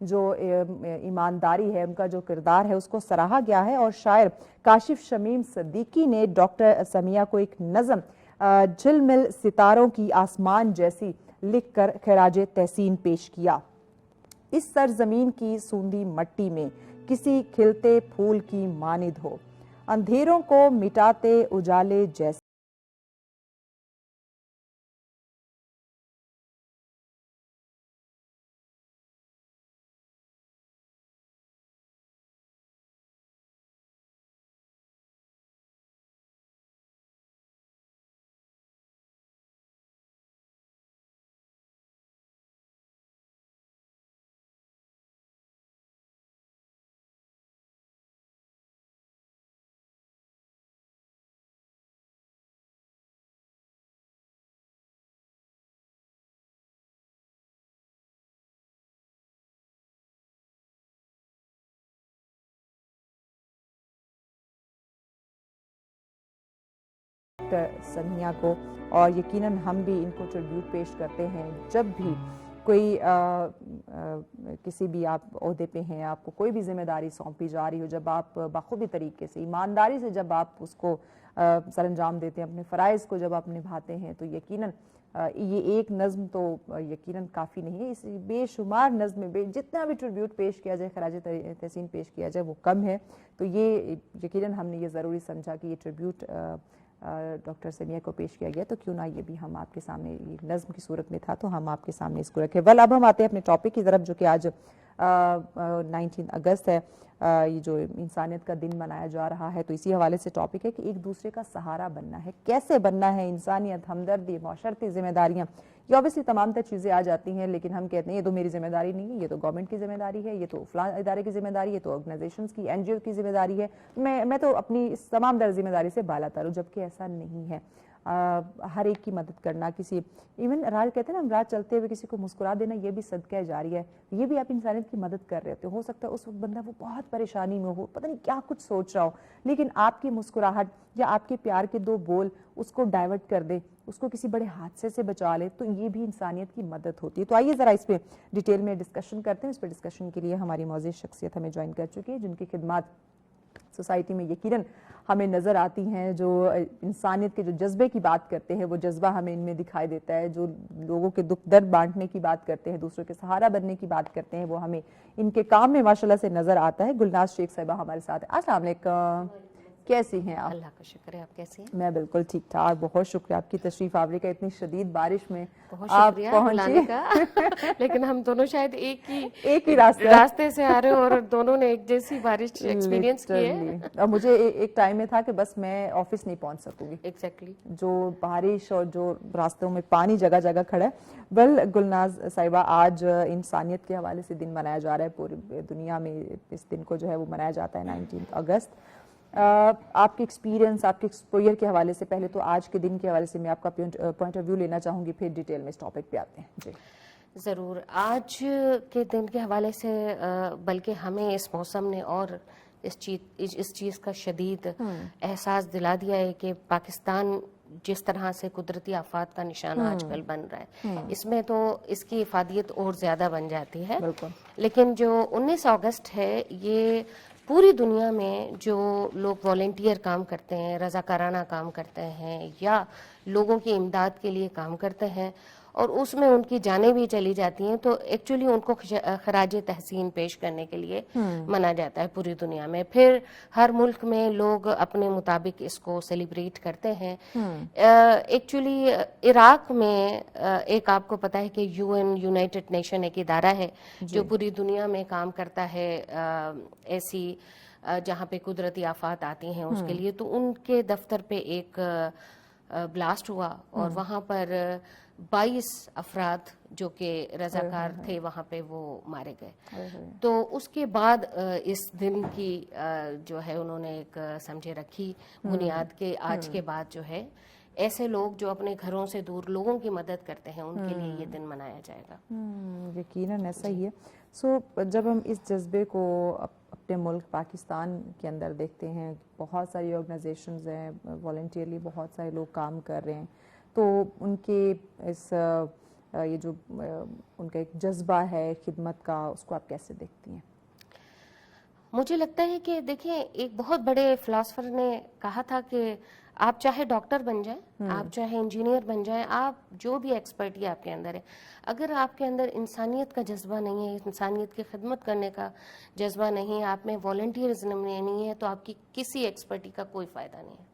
جو ایمانداری ہے, ان کا جو کردار ہے, اس کو سراہا گیا ہے. اور شاعر کاشف شمیم صدیقی نے ڈاکٹر سمیہ کو ایک نظم جھل مل ستاروں کی آسمان جیسی لکھ کر خراج تحسین پیش کیا. اس سرزمین کی سوندھی مٹی میں کسی کھلتے پھول کی مانند ہو, اندھیروں کو مٹاتے اجالے جیسے سمیہ کو. اور یقیناً ہم بھی ان کو ٹریبیوٹ پیش کرتے ہیں جب بھی کوئی کسی بھی آپ عہدے پہ ہیں, آپ کو کوئی بھی ذمہ داری سونپی جا رہی ہو, جب آپ بخوبی طریقے سے ایمانداری سے جب آپ اس کو سر انجام دیتے ہیں, اپنے فرائض کو جب آپ نبھاتے ہیں, تو یقیناً یہ ایک نظم تو یقیناً کافی نہیں ہے. اس بے شمار نظم میں جتنا بھی ٹریبیوٹ پیش کیا جائے, خراج تحسین پیش کیا جائے, وہ کم ہے. تو یہ یقیناً ہم نے یہ ضروری سمجھا کہ یہ ٹریبیوٹ ڈاکٹر سمیہ کو پیش کیا گیا, تو کیوں نہ یہ بھی ہم آپ کے سامنے یہ نظم کی صورت میں تھا, تو ہم آپ کے سامنے اس کو رکھیں. اب ہم آتے ہیں اپنے ٹاپک کی طرف, جو کہ آج 19 اگست ہے, یہ جو انسانیت کا دن منایا جا رہا ہے. تو اسی حوالے سے ٹاپک ہے کہ ایک دوسرے کا سہارا بننا ہے. کیسے بننا ہے؟ انسانیت, ہمدردی, معاشرتی ذمہ داریاں, یہ اوبیسلی تمام تر چیزیں آ جاتی ہیں, لیکن ہم کہتے ہیں یہ تو میری ذمہ داری نہیں ہے, یہ تو گورنمنٹ کی ذمہ داری ہے, یہ تو فلاں ادارے کی ذمہ داری ہے, تو آرگنائزیشنز کی, این جی او کی ذمہ داری ہے, میں تو اپنی اس تمام در ذمہ داری سے بالا تر ہوں. جبکہ ایسا نہیں ہے. ہر ایک کی مدد کرنا, کسی ایون راہ کہتے ہیں نا, راہ چلتے ہوئے کسی کو مسکرا دینا, یہ بھی صدقہ جاری ہے. یہ بھی آپ انسانیت کی مدد کر رہے ہو سکتا ہے اس وقت بندہ وہ بہت پریشانی میں ہو, پتہ نہیں کیا کچھ سوچ رہا ہو, لیکن آپ کی مسکراہٹ یا آپ کے پیار کے دو بول اس کو ڈائیورٹ کر دے, اس کو کسی بڑے حادثے سے بچا لے, تو یہ بھی انسانیت کی مدد ہوتی ہے. تو آئیے ذرا اس پہ ڈیٹیل میں ڈسکشن کرتے ہیں. اس پہ ڈسکشن کے لیے ہماری معزز شخصیت ہمیں جوائن کر چکی ہے, جن کی خدمات سوسائٹی میں یقیناً ہمیں نظر آتی ہیں. جو انسانیت کے جو جذبے کی بات کرتے ہیں, وہ جذبہ ہمیں ان میں دکھائی دیتا ہے. جو لوگوں کے دکھ درد بانٹنے کی بات کرتے ہیں, دوسروں کے سہارا بننے کی بات کرتے ہیں, وہ ہمیں ان کے کام میں ماشاءاللہ سے نظر آتا ہے. گلناز شیخ صاحبہ ہمارے ساتھ ہیں. السلام علیکم, کیسی ہیں آپ؟ اللہ کا شکر ہے, آپ کیسی ہیں؟ میں بالکل ٹھیک ٹھاک. بہت شکریہ آپ کی تشریف آوری کا, اتنی شدید بارش میں بہت آپ شکریہ بلانے پہنچی. کا. لیکن ہم دونوں شاید ایک ہی راستے راستے سے آ رہے ہیں, اور دونوں نے ایک جیسی بارش ایکسپیرینس کی ہے. اور مجھے ایک ٹائم میں تھا کہ بس میں آفس نہیں پہنچ سکوں گی, ایگزیکٹلی جو بارش اور جو راستوں میں پانی جگہ جگہ کھڑا ہے. گلناز صاحبہ, آج انسانیت کے حوالے سے دن منایا جا رہا ہے پوری دنیا میں. اس دن کو جو ہے وہ منایا جاتا ہے 19 اگست. آپ کے ایکسپیرینس, آپ کے ایکسپوئر کے حوالے سے, پہلے تو آج کے دن کے حوالے سے میں آپ کا پوائنٹ آف ویو لینا چاہوں گی, پھر ڈیٹیل میں اس ٹاپک پہ آتے ہیں. جی ضرور. آج کے دن کے حوالے سے بلکہ ہمیں اس موسم نے اور اس چیز کا شدید احساس دلا دیا ہے کہ پاکستان جس طرح سے قدرتی آفات کا نشانہ آج کل بن رہا ہے, اس میں تو اس کی افادیت اور زیادہ بن جاتی ہے. لیکن جو 19 اگست ہے, یہ پوری دنیا میں جو لوگ والنٹیئر کام کرتے ہیں, رضاکارانہ کام کرتے ہیں, یا لوگوں کی امداد کے لیے کام کرتے ہیں, اور اس میں ان کی جانیں بھی چلی جاتی ہیں, تو ایکچولی ان کو خراج تحسین پیش کرنے کے لیے منا جاتا ہے پوری دنیا میں. پھر ہر ملک میں لوگ اپنے مطابق اس کو سیلیبریٹ کرتے ہیں. ایکچولی عراق میں ایک آپ کو پتا ہے کہ یونائٹڈ نیشن ایک ادارہ ہے جو پوری دنیا میں کام کرتا ہے ایسی جہاں پہ قدرتی آفات آتی ہیں اس کے لیے. تو ان کے دفتر پہ ایک بلاسٹ ہوا, اور وہاں پر 22 افراد جو کہ رضاکار تھے وہاں پہ وہ مارے گئے. تو اس کے بعد اس دن کی جو ہے انہوں نے ایک سمجھے رکھی بنیاد کے آج کے بعد جو ہے ایسے لوگ جو اپنے گھروں سے دور لوگوں کی مدد کرتے ہیں, ان کے لیے یہ دن منایا جائے گا. یقیناً ایسا ہی ہے. سو جب ہم اس جذبے کو اپنے ملک پاکستان کے اندر دیکھتے ہیں, بہت ساری آرگنائزیشنز ہیں, والنٹیئرلی بہت سارے لوگ کام کر رہے ہیں, تو ان کے اس یہ جو ان کا ایک جذبہ ہے خدمت کا، اس کو آپ کیسے دیکھتی ہیں؟ مجھے لگتا ہے کہ دیکھیں ایک بہت بڑے فلاسفر نے کہا تھا کہ آپ چاہے ڈاکٹر بن جائیں، آپ چاہے انجینئر بن جائیں، آپ جو بھی ایکسپرٹی آپ کے اندر ہے، اگر آپ کے اندر انسانیت کا جذبہ نہیں ہے، انسانیت کی خدمت کرنے کا جذبہ نہیں ہے، آپ میں والنٹیئرزم نہیں ہے، تو آپ کی کسی ایکسپرٹی کا کوئی فائدہ نہیں ہے۔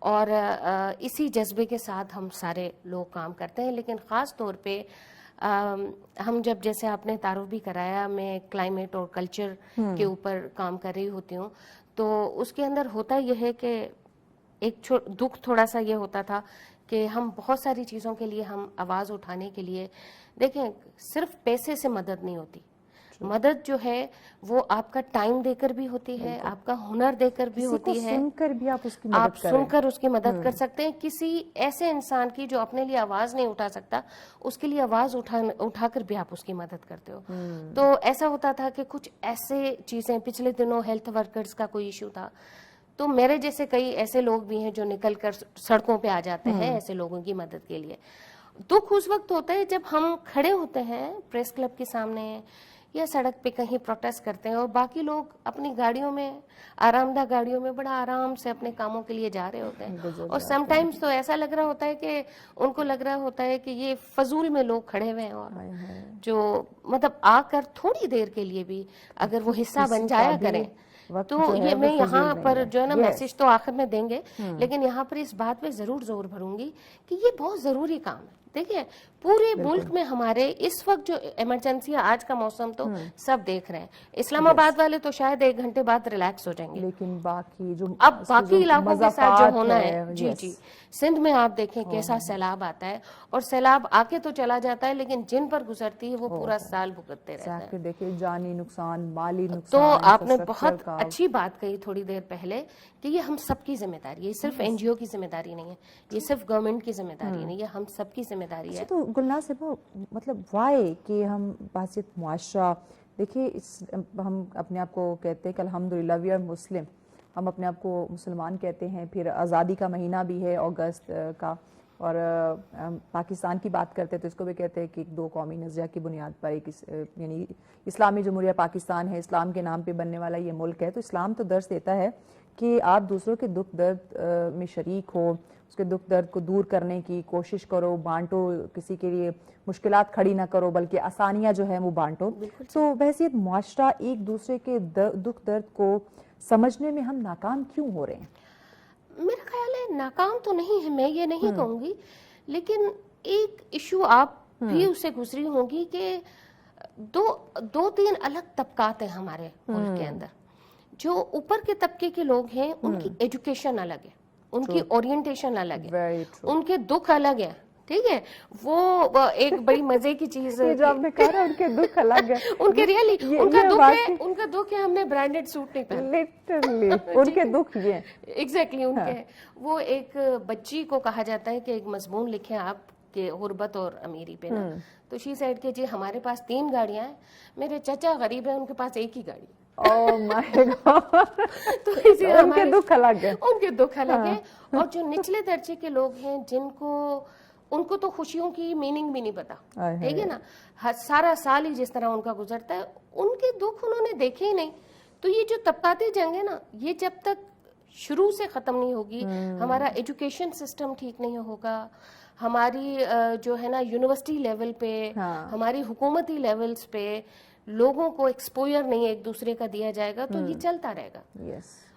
اور اسی جذبے کے ساتھ ہم سارے لوگ کام کرتے ہیں، لیکن خاص طور پہ ہم جب جیسے آپ نے تعارف بھی کرایا، میں کلائمیٹ اور کلچر کے اوپر کام کر رہی ہوتی ہوں، تو اس کے اندر ہوتا یہ ہے کہ ایک دکھ تھوڑا سا یہ ہوتا تھا کہ ہم بہت ساری چیزوں کے لیے ہم آواز اٹھانے کے لیے، دیکھیں صرف پیسے سے مدد نہیں ہوتی، مدد جو ہے وہ آپ کا ٹائم دے کر بھی ہوتی ہے، آپ کا ہنر دے کر بھی ہوتی ہے، سن کر بھی آپ اس کی آپ سن کر اس کی مدد کر سکتے ہیں۔ کسی ایسے انسان کی جو اپنے لیے آواز نہیں اٹھا سکتا، اس کے لیے آواز اٹھا کر بھی آپ اس کی مدد کرتے ہو۔ تو ایسا ہوتا تھا کہ کچھ ایسے چیزیں، پچھلے دنوں ہیلتھ ورکرز کا کوئی ایشو تھا، تو میرے جیسے کئی ایسے لوگ بھی ہیں جو نکل کر سڑکوں پہ آ جاتے ہیں ایسے لوگوں کی مدد کے لیے۔ دکھ اس وقت ہوتا ہے جب ہم کھڑے ہوتے ہیں پریس کلب کے سامنے یا سڑک پہ کہیں پروٹیسٹ کرتے ہیں، اور باقی لوگ اپنی گاڑیوں میں، آرام دہ گاڑیوں میں بڑا آرام سے اپنے کاموں کے لیے جا رہے ہوتے ہیں، اور سم ٹائمز تو ایسا لگ رہا ہوتا ہے کہ ان کو لگ رہا ہوتا ہے کہ یہ فضول میں لوگ کھڑے ہوئے ہیں، اور جو مطلب آ کر تھوڑی دیر کے لیے بھی اگر وہ حصہ بن جایا کریں، تو یہ میں یہاں پر جو ہے نا میسج تو آخر میں دیں گے، لیکن یہاں پر اس بات پہ ضرور زور بھروں گی کہ یہ بہت ضروری کام ہے۔ دیکھیں پورے ملک میں ہمارے اس وقت جو ایمرجنسی ہے، آج کا موسم تو سب دیکھ رہے ہیں، اسلام آباد والے تو شاید 1 گھنٹے بعد ریلیکس ہو جائیں گے، لیکن باقی جو اب باقی علاقوں کے ساتھ جو ہونا ہے، جی سندھ میں آپ دیکھیں کیسا سیلاب آتا ہے، اور سیلاب آ کے تو چلا جاتا ہے، لیکن جن پر گزرتی ہے وہ پورا سال بھگتتے رہتے ہیں۔ دیکھیں جانی نقصان، مالی نقصان، تو آپ نے بہت اچھی بات کہی تھوڑی دیر پہلے کہ یہ ہم سب کی ذمہ داری ہے، یہ صرف این جی او کی ذمہ داری نہیں ہے، یہ صرف گورنمنٹ کی ذمہ داری نہیں، یہ ہم سب کی ذمہ داری ہے۔ تو گلناز صاحبہ مطلب وائی کہ ہم بحثیت معاشرہ، دیکھیے ہم اپنے آپ کو کہتے ہیں کہ الحمدللہ وی آر مسلم، ہم اپنے آپ کو مسلمان کہتے ہیں، پھر آزادی کا مہینہ بھی ہے اگست کا، اور پاکستان کی بات کرتے ہیں تو اس کو بھی کہتے ہیں کہ ایک 2 قومی نظریہ کی بنیاد پر ایک یعنی اسلامی جمہوریہ پاکستان ہے، اسلام کے نام پہ بننے والا یہ ملک ہے۔ تو اسلام تو درس دیتا ہے کہ آپ دوسروں کے دکھ درد میں شریک ہو، اس کے دکھ درد کو دور کرنے کی کوشش کرو، بانٹو، کسی کے لیے مشکلات کھڑی نہ کرو بلکہ آسانیاں جو ہیں وہ بانٹو۔ تو بحیثیت معاشرہ ایک دوسرے کے دکھ درد کو سمجھنے میں ہم ناکام کیوں ہو رہے ہیں؟ میرا خیال ہے ناکام تو نہیں ہے، میں یہ نہیں کہوں گی، لیکن ایک ایشو آپ بھی اس سے گزری ہوگی کہ 2-3 الگ طبقات ہیں ہمارے ملک کے اندر۔ جو اوپر کے طبقے کے لوگ ہیں ان کی ایجوکیشن الگ ہے، ان کی اورینٹیشن الگ ہے، ان کے دکھ الگ ہیں، ٹھیک ہے، وہ ایک بڑی مزے کی چیز ہے جو آپ نے کہا ان کے دکھ الگ ہے، ان کے ریئلی ان کا دکھ ہے ہم نے برانڈڈ سوٹ نہیں پہنا، لٹرلی ان کے دکھ یہ ایگزیکٹلی ان کے وہ ایک بچی کو کہا جاتا ہے کہ ایک مضمون لکھیں آپ کہ غربت اور امیری پہ نا، تو شی سیڈ کہ جی ہمارے پاس 3 گاڑیاں ہیں، میرے چچا غریب ہیں، ان کے پاس ایک ہی گاڑی ہے۔ اوہ مائی گاڈ، تو اسی ان کے دکھ الگ ہے، ان کے دکھ الگ ہے۔ اور جو نچلے درجے کے لوگ ہیں ان کو تو خوشیوں کی میننگ بھی نہیں پتا، ٹھیک ہے نا، سارا سال ہی جس طرح ان کا گزرتا ہے، ان کے دکھ انہوں نے دیکھے ہی نہیں۔ تو یہ جو طبقاتی جنگ ہے نا، یہ جب تک شروع سے ختم نہیں ہوگی، ہمارا ایجوکیشن سسٹم ٹھیک نہیں ہوگا، ہماری جو ہے نا یونیورسٹی لیول پہ، ہماری حکومتی لیولز پہ لوگوں کو ایکسپوئر نہیں ایک دوسرے کا دیا جائے گا، تو یہ چلتا رہے گا۔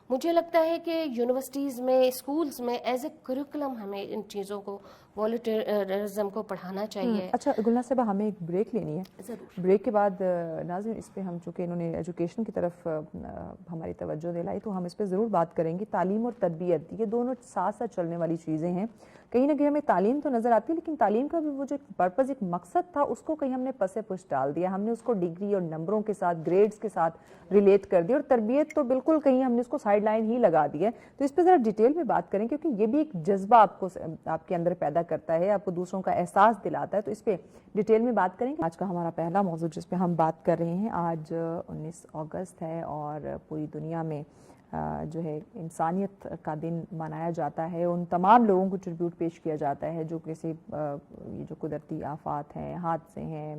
مجھے لگتا ہے کہ یونیورسٹیز میں، اسکولز میں ایز اے کریکولم ہمیں ان چیزوں کو، والنٹیئرزم کو پڑھانا چاہیے۔ اچھا گلناز صاحبہ ہمیں ایک بریک لینی ہے، بریک کے بعد ناظرین اس پہ ہم چونکہ انہوں نے ایجوکیشن کی طرف ہماری توجہ دلائی تو ہم اس پہ ضرور بات کریں گے۔ تعلیم اور تربیت یہ دونوں ساتھ ساتھ چلنے والی چیزیں ہیں، کہیں نہ کہیں ہمیں تعلیم تو نظر آتی ہے، لیکن تعلیم کا بھی وہ جو پرپز، ایک مقصد تھا، اس کو کہیں ہم نے پسے پش ڈال دیا، ہم نے اس کو ڈگری اور نمبروں کے ساتھ، گریڈز کے ساتھ ریلیٹ کر دیا، اور تربیت تو بالکل کہیں ہم نے اس کو سائیڈ لائن ہی لگا دی ہے۔ تو اس پہ ذرا ڈیٹیل میں بات کریں، کیونکہ یہ بھی ایک جذبہ آپ کے اندر پیدا کرتا ہے, آپ کو دوسروں کا احساس دلاتا ہے. تو اس پہ ڈیٹیل میں بات کریں گے. آج کا ہمارا پہلا موضوع جس پہ ہم بات کر رہے ہیں, آج 19 اگست ہے اور پوری دنیا میں جو ہے انسانیت کا دن منایا جاتا ہے. ان تمام لوگوں کو ٹریبیوٹ پیش کیا جاتا ہے جو کسی یہ جو قدرتی آفات ہیں, حادثے ہیں,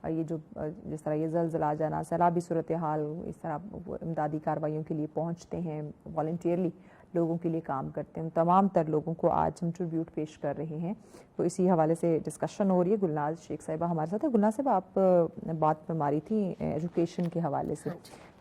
یہ جو جس طرح یہ زلزلہ جانا, سیلابی صورتحال, اس طرح امدادی کارروائیوں کے لیے پہنچتے ہیں, والنٹیئرلی لوگوں کے لیے کام کرتے ہیں. ان تمام تر لوگوں کو آج ہم ٹریبیوٹ پیش کر رہے ہیں. تو اسی حوالے سے ڈسکشن ہو رہی ہے. گلناز شیخ صاحبہ ہمارے ساتھ ہے. گلناز صاحبہ, آپ بات پر ماری تھی ایجوکیشن کے حوالے سے.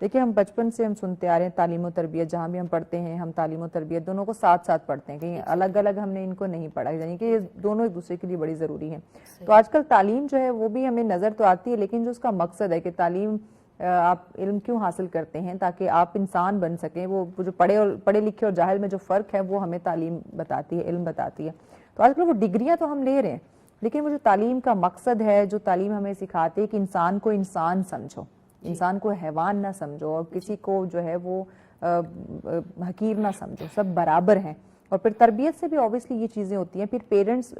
دیکھیں, ہم بچپن سے ہم سنتے آ رہے ہیں تعلیم و تربیت, جہاں بھی ہم پڑھتے ہیں ہم تعلیم و تربیت دونوں کو ساتھ ساتھ پڑھتے ہیں, کہیں الگ الگ ہم نے ان کو نہیں پڑھا, یعنی کہ یہ دونوں ایک دوسرے کے لیے بڑی ضروری ہیں. تو آج کل تعلیم جو ہے وہ بھی ہمیں نظر تو آتی ہے, لیکن جو اس کا مقصد ہے کہ تعلیم آپ علم کیوں حاصل کرتے ہیں, تاکہ آپ انسان بن سکیں. وہ جو پڑھے لکھے اور جاہل میں جو فرق ہے وہ ہمیں تعلیم بتاتی ہے, علم بتاتی ہے. تو آج کل وہ ڈگریاں تو ہم لے رہے ہیں, لیکن وہ جو تعلیم کا مقصد ہے, جو تعلیم ہمیں سکھاتی ہے کہ انسان کو انسان سمجھو, انسان کو حیوان نہ سمجھو, اور کسی کو جو ہے وہ حقیر نہ سمجھو, سب برابر ہیں. اور پھر تربیت سے بھی اوبیسلی یہ چیزیں ہوتی ہیں. پھر پیرنٹس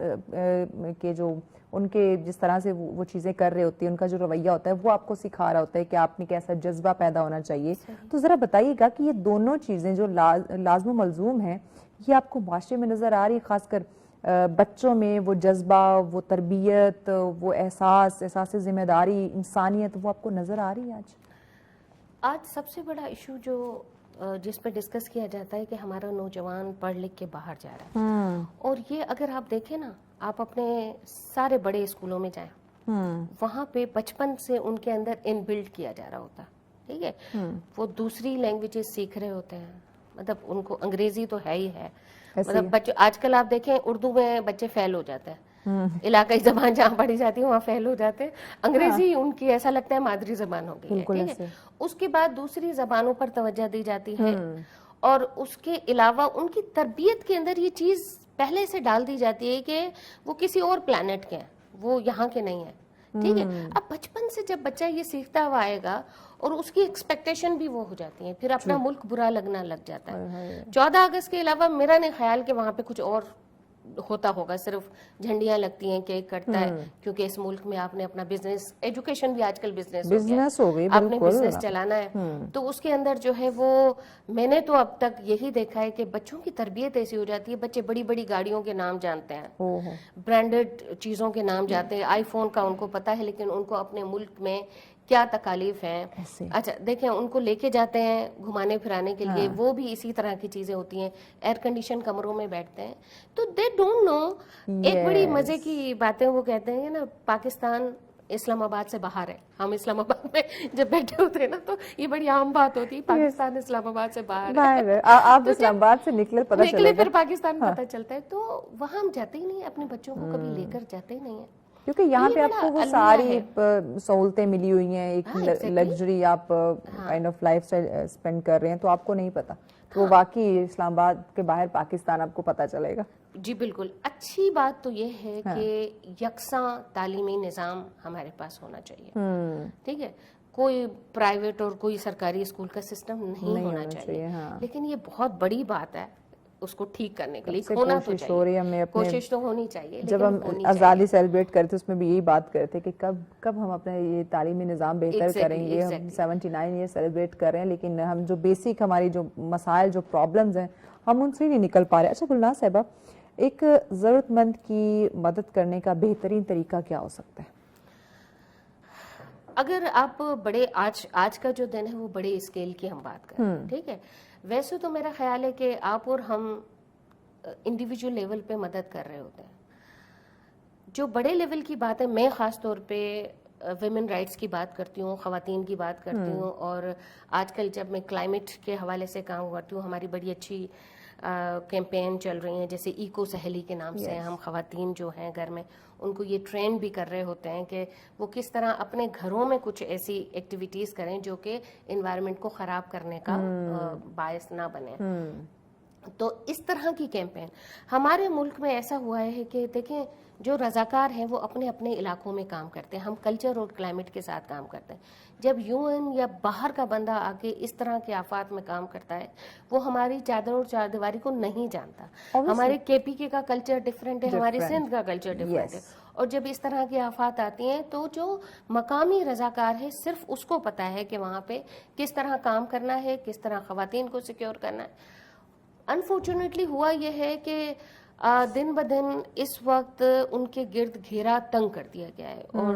کے جو ان کے جس طرح سے وہ چیزیں کر رہے ہوتے ہیں, ان کا جو رویہ ہوتا ہے وہ آپ کو سکھا رہا ہوتا ہے کہ آپ میں کیسا جذبہ پیدا ہونا چاہیے. تو ذرا بتائیے گا کہ یہ دونوں چیزیں جو لازم و ملزوم ہیں, یہ آپ کو معاشرے میں نظر آ رہی ہے, خاص کر بچوں میں وہ جذبہ, وہ تربیت, وہ احساس ذمہ داری, انسانیت, وہ آپ کو نظر آ رہی ہے آج؟ آج سب سے بڑا ایشو جو جس پہ ڈسکس کیا جاتا ہے کہ ہمارا نوجوان پڑھ لکھ کے باہر جا رہا ہے. اور یہ اگر آپ دیکھیں نا, آپ اپنے سارے بڑے اسکولوں میں جائیں, وہاں پہ بچپن سے ان کے اندر ان بلڈ کیا جا رہا ہوتا ہے. ٹھیک ہے, وہ دوسری لینگویجز سیکھ رہے ہوتے ہیں, مطلب ان کو انگریزی تو ہے ہی ہے, مطلب آج کل آپ دیکھیں اردو میں بچے فیل ہو جاتے ہیں, علاقائی زبان جہاں پڑھی جاتی ہے وہاں فیل ہو جاتے ہیں. انگریزی ان کی ایسا لگتا ہے مادری زبان ہو گئی ہے. ٹھیک ہے, اس کے بعد دوسری زبانوں پر توجہ دی جاتی ہے, اور اس کے علاوہ ان کی تربیت کے اندر یہ چیز پہلے سے ڈال دی جاتی ہے کہ وہ کسی اور پلانٹ کے ہیں, وہ یہاں کے نہیں ہیں. ٹھیک ہے, اب بچپن سے جب بچہ یہ سیکھتا ہوا آئے گا اور اس کی ایکسپیکٹیشن بھی وہ ہو جاتی ہیں, پھر اپنا ملک برا لگنا لگ جاتا ہے. 14 اگست کے علاوہ میرا نہیں خیال کہ وہاں پہ کچھ اور ہوتا ہوگا, صرف جھنڈیاں لگتی ہیں, کیک کٹتا ہے, کیونکہ اس ملک میں آپ نے اپنا بزنس, ایجوکیشن بھی آج کل بزنس ہو گئی, آپ نے بزنس چلانا ہے. تو اس کے اندر جو ہے وہ میں نے تو اب تک یہی دیکھا ہے کہ بچوں کی تربیت ایسی ہو جاتی ہے, بچے بڑی بڑی گاڑیوں کے نام جانتے ہیں, برانڈڈ چیزوں کے نام جانتے ہیں, آئی فون کا ان کو پتا ہے, لیکن ان کو اپنے ملک میں کیا تکالیف ہیں. اچھا دیکھیں, ان کو لے کے جاتے ہیں گھمانے پھرانے کے لیے, وہ بھی اسی طرح کی چیزیں ہوتی ہیں, ایئر کنڈیشن کمروں میں بیٹھتے ہیں, تو دے ڈونٹ نو. ایک بڑی مزے کی باتیں وہ کہتے ہیں نا, پاکستان اسلام آباد سے باہر ہے. ہم اسلام آباد میں جب بیٹھے ہوتے ہیں نا تو یہ بڑی عام بات ہوتی ہے, پاکستان اسلام آباد سے باہر ہے. آپ اسلام آباد سے نکلے پھر پاکستان پتہ چلتا ہے. تو وہاں ہم جاتے ہی نہیں, اپنے بچوں کو کبھی لے کر جاتے ہی نہیں ہیں, کیونکہ یہاں پہ آپ کو وہ ساری سہولتیں ملی ہوئی ہیں, ایک لگژری آپ kind of life style spend کر رہے ہیں, تو آپ کو نہیں پتا. تو واقعی اسلام آباد کے باہر پاکستان آپ کو پتا چلے گا. جی بالکل. اچھی بات تو یہ ہے کہ یکساں تعلیمی نظام ہمارے پاس ہونا چاہیے. ٹھیک ہے, کوئی پرائیویٹ اور کوئی سرکاری اسکول کا سسٹم نہیں ہونا چاہیے, لیکن یہ بہت بڑی بات ہے اس کو ٹھیک کرنے کے لیے ہونا تو چاہیے, کوشش تو ہونی چاہیے. جب ہم آزادی سیلیبریٹ کرتے اس میں بھی یہی بات کرتے کہ کب ہم اپنا یہ تعلیمی نظام بہتر کریں گے. ہم 79 ایئر سیلیبریٹ کر رہے ہیں, لیکن ہم جو بیسک ہماری جو مسائل, جو پرابلمز ہیں, ہم ان سے نہیں نکل پا رہے. اچھا گلناز صاحبہ, ایک ضرورت مند کی مدد کرنے کا بہترین طریقہ کیا ہو سکتا ہے؟ اگر آپ بڑے آج کا جو دن ہے وہ بڑے اسکیل کی ہم بات کریں, ٹھیک ہے, ویسے تو میرا خیال ہے کہ آپ اور ہم انڈیویجول لیول پہ مدد کر رہے ہوتے ہیں. جو بڑے لیول کی بات ہے, میں خاص طور پہ ویمن رائٹس کی بات کرتی ہوں, خواتین کی بات کرتی ہوں, اور آج کل جب میں کلائمیٹ کے حوالے سے کام کرتی ہوں, ہماری بڑی اچھی کیمپین چل رہی ہیں, جیسے ایکو سہیلی کے نام سے. ہم خواتین جو ہیں گھر میں ان کو یہ ٹرین بھی کر رہے ہوتے ہیں کہ وہ کس طرح اپنے گھروں میں کچھ ایسی ایکٹیویٹیز کریں جو کہ انوائرمنٹ کو خراب کرنے کا باعث نہ بنے. تو اس طرح کی کیمپین ہمارے ملک میں ایسا ہوا ہے کہ دیکھیں جو رضاکار ہیں وہ اپنے اپنے علاقوں میں کام کرتے ہیں, ہم کلچر اور کلائمیٹ کے ساتھ کام کرتے ہیں. جب UN یا باہر کا بندہ آ کے اس طرح کے آفات میں کام کرتا ہے وہ ہماری چادر اور چار دیواری کو نہیں جانتا. ہمارے KPK کا کلچر ڈفرینٹ ہے, ہمارے سندھ کا کلچر ڈفرینٹ ہے, اور جب اس طرح کی آفات آتی ہیں تو جو مقامی رضاکار ہے صرف اس کو پتا ہے کہ وہاں پہ کس طرح کام کرنا ہے, کس طرح خواتین کو سیکیور کرنا ہے. انفارچونیٹلی ہوا یہ ہے کہ دن بدن اس وقت ان کے گرد گھیرا تنگ کر دیا گیا ہے, اور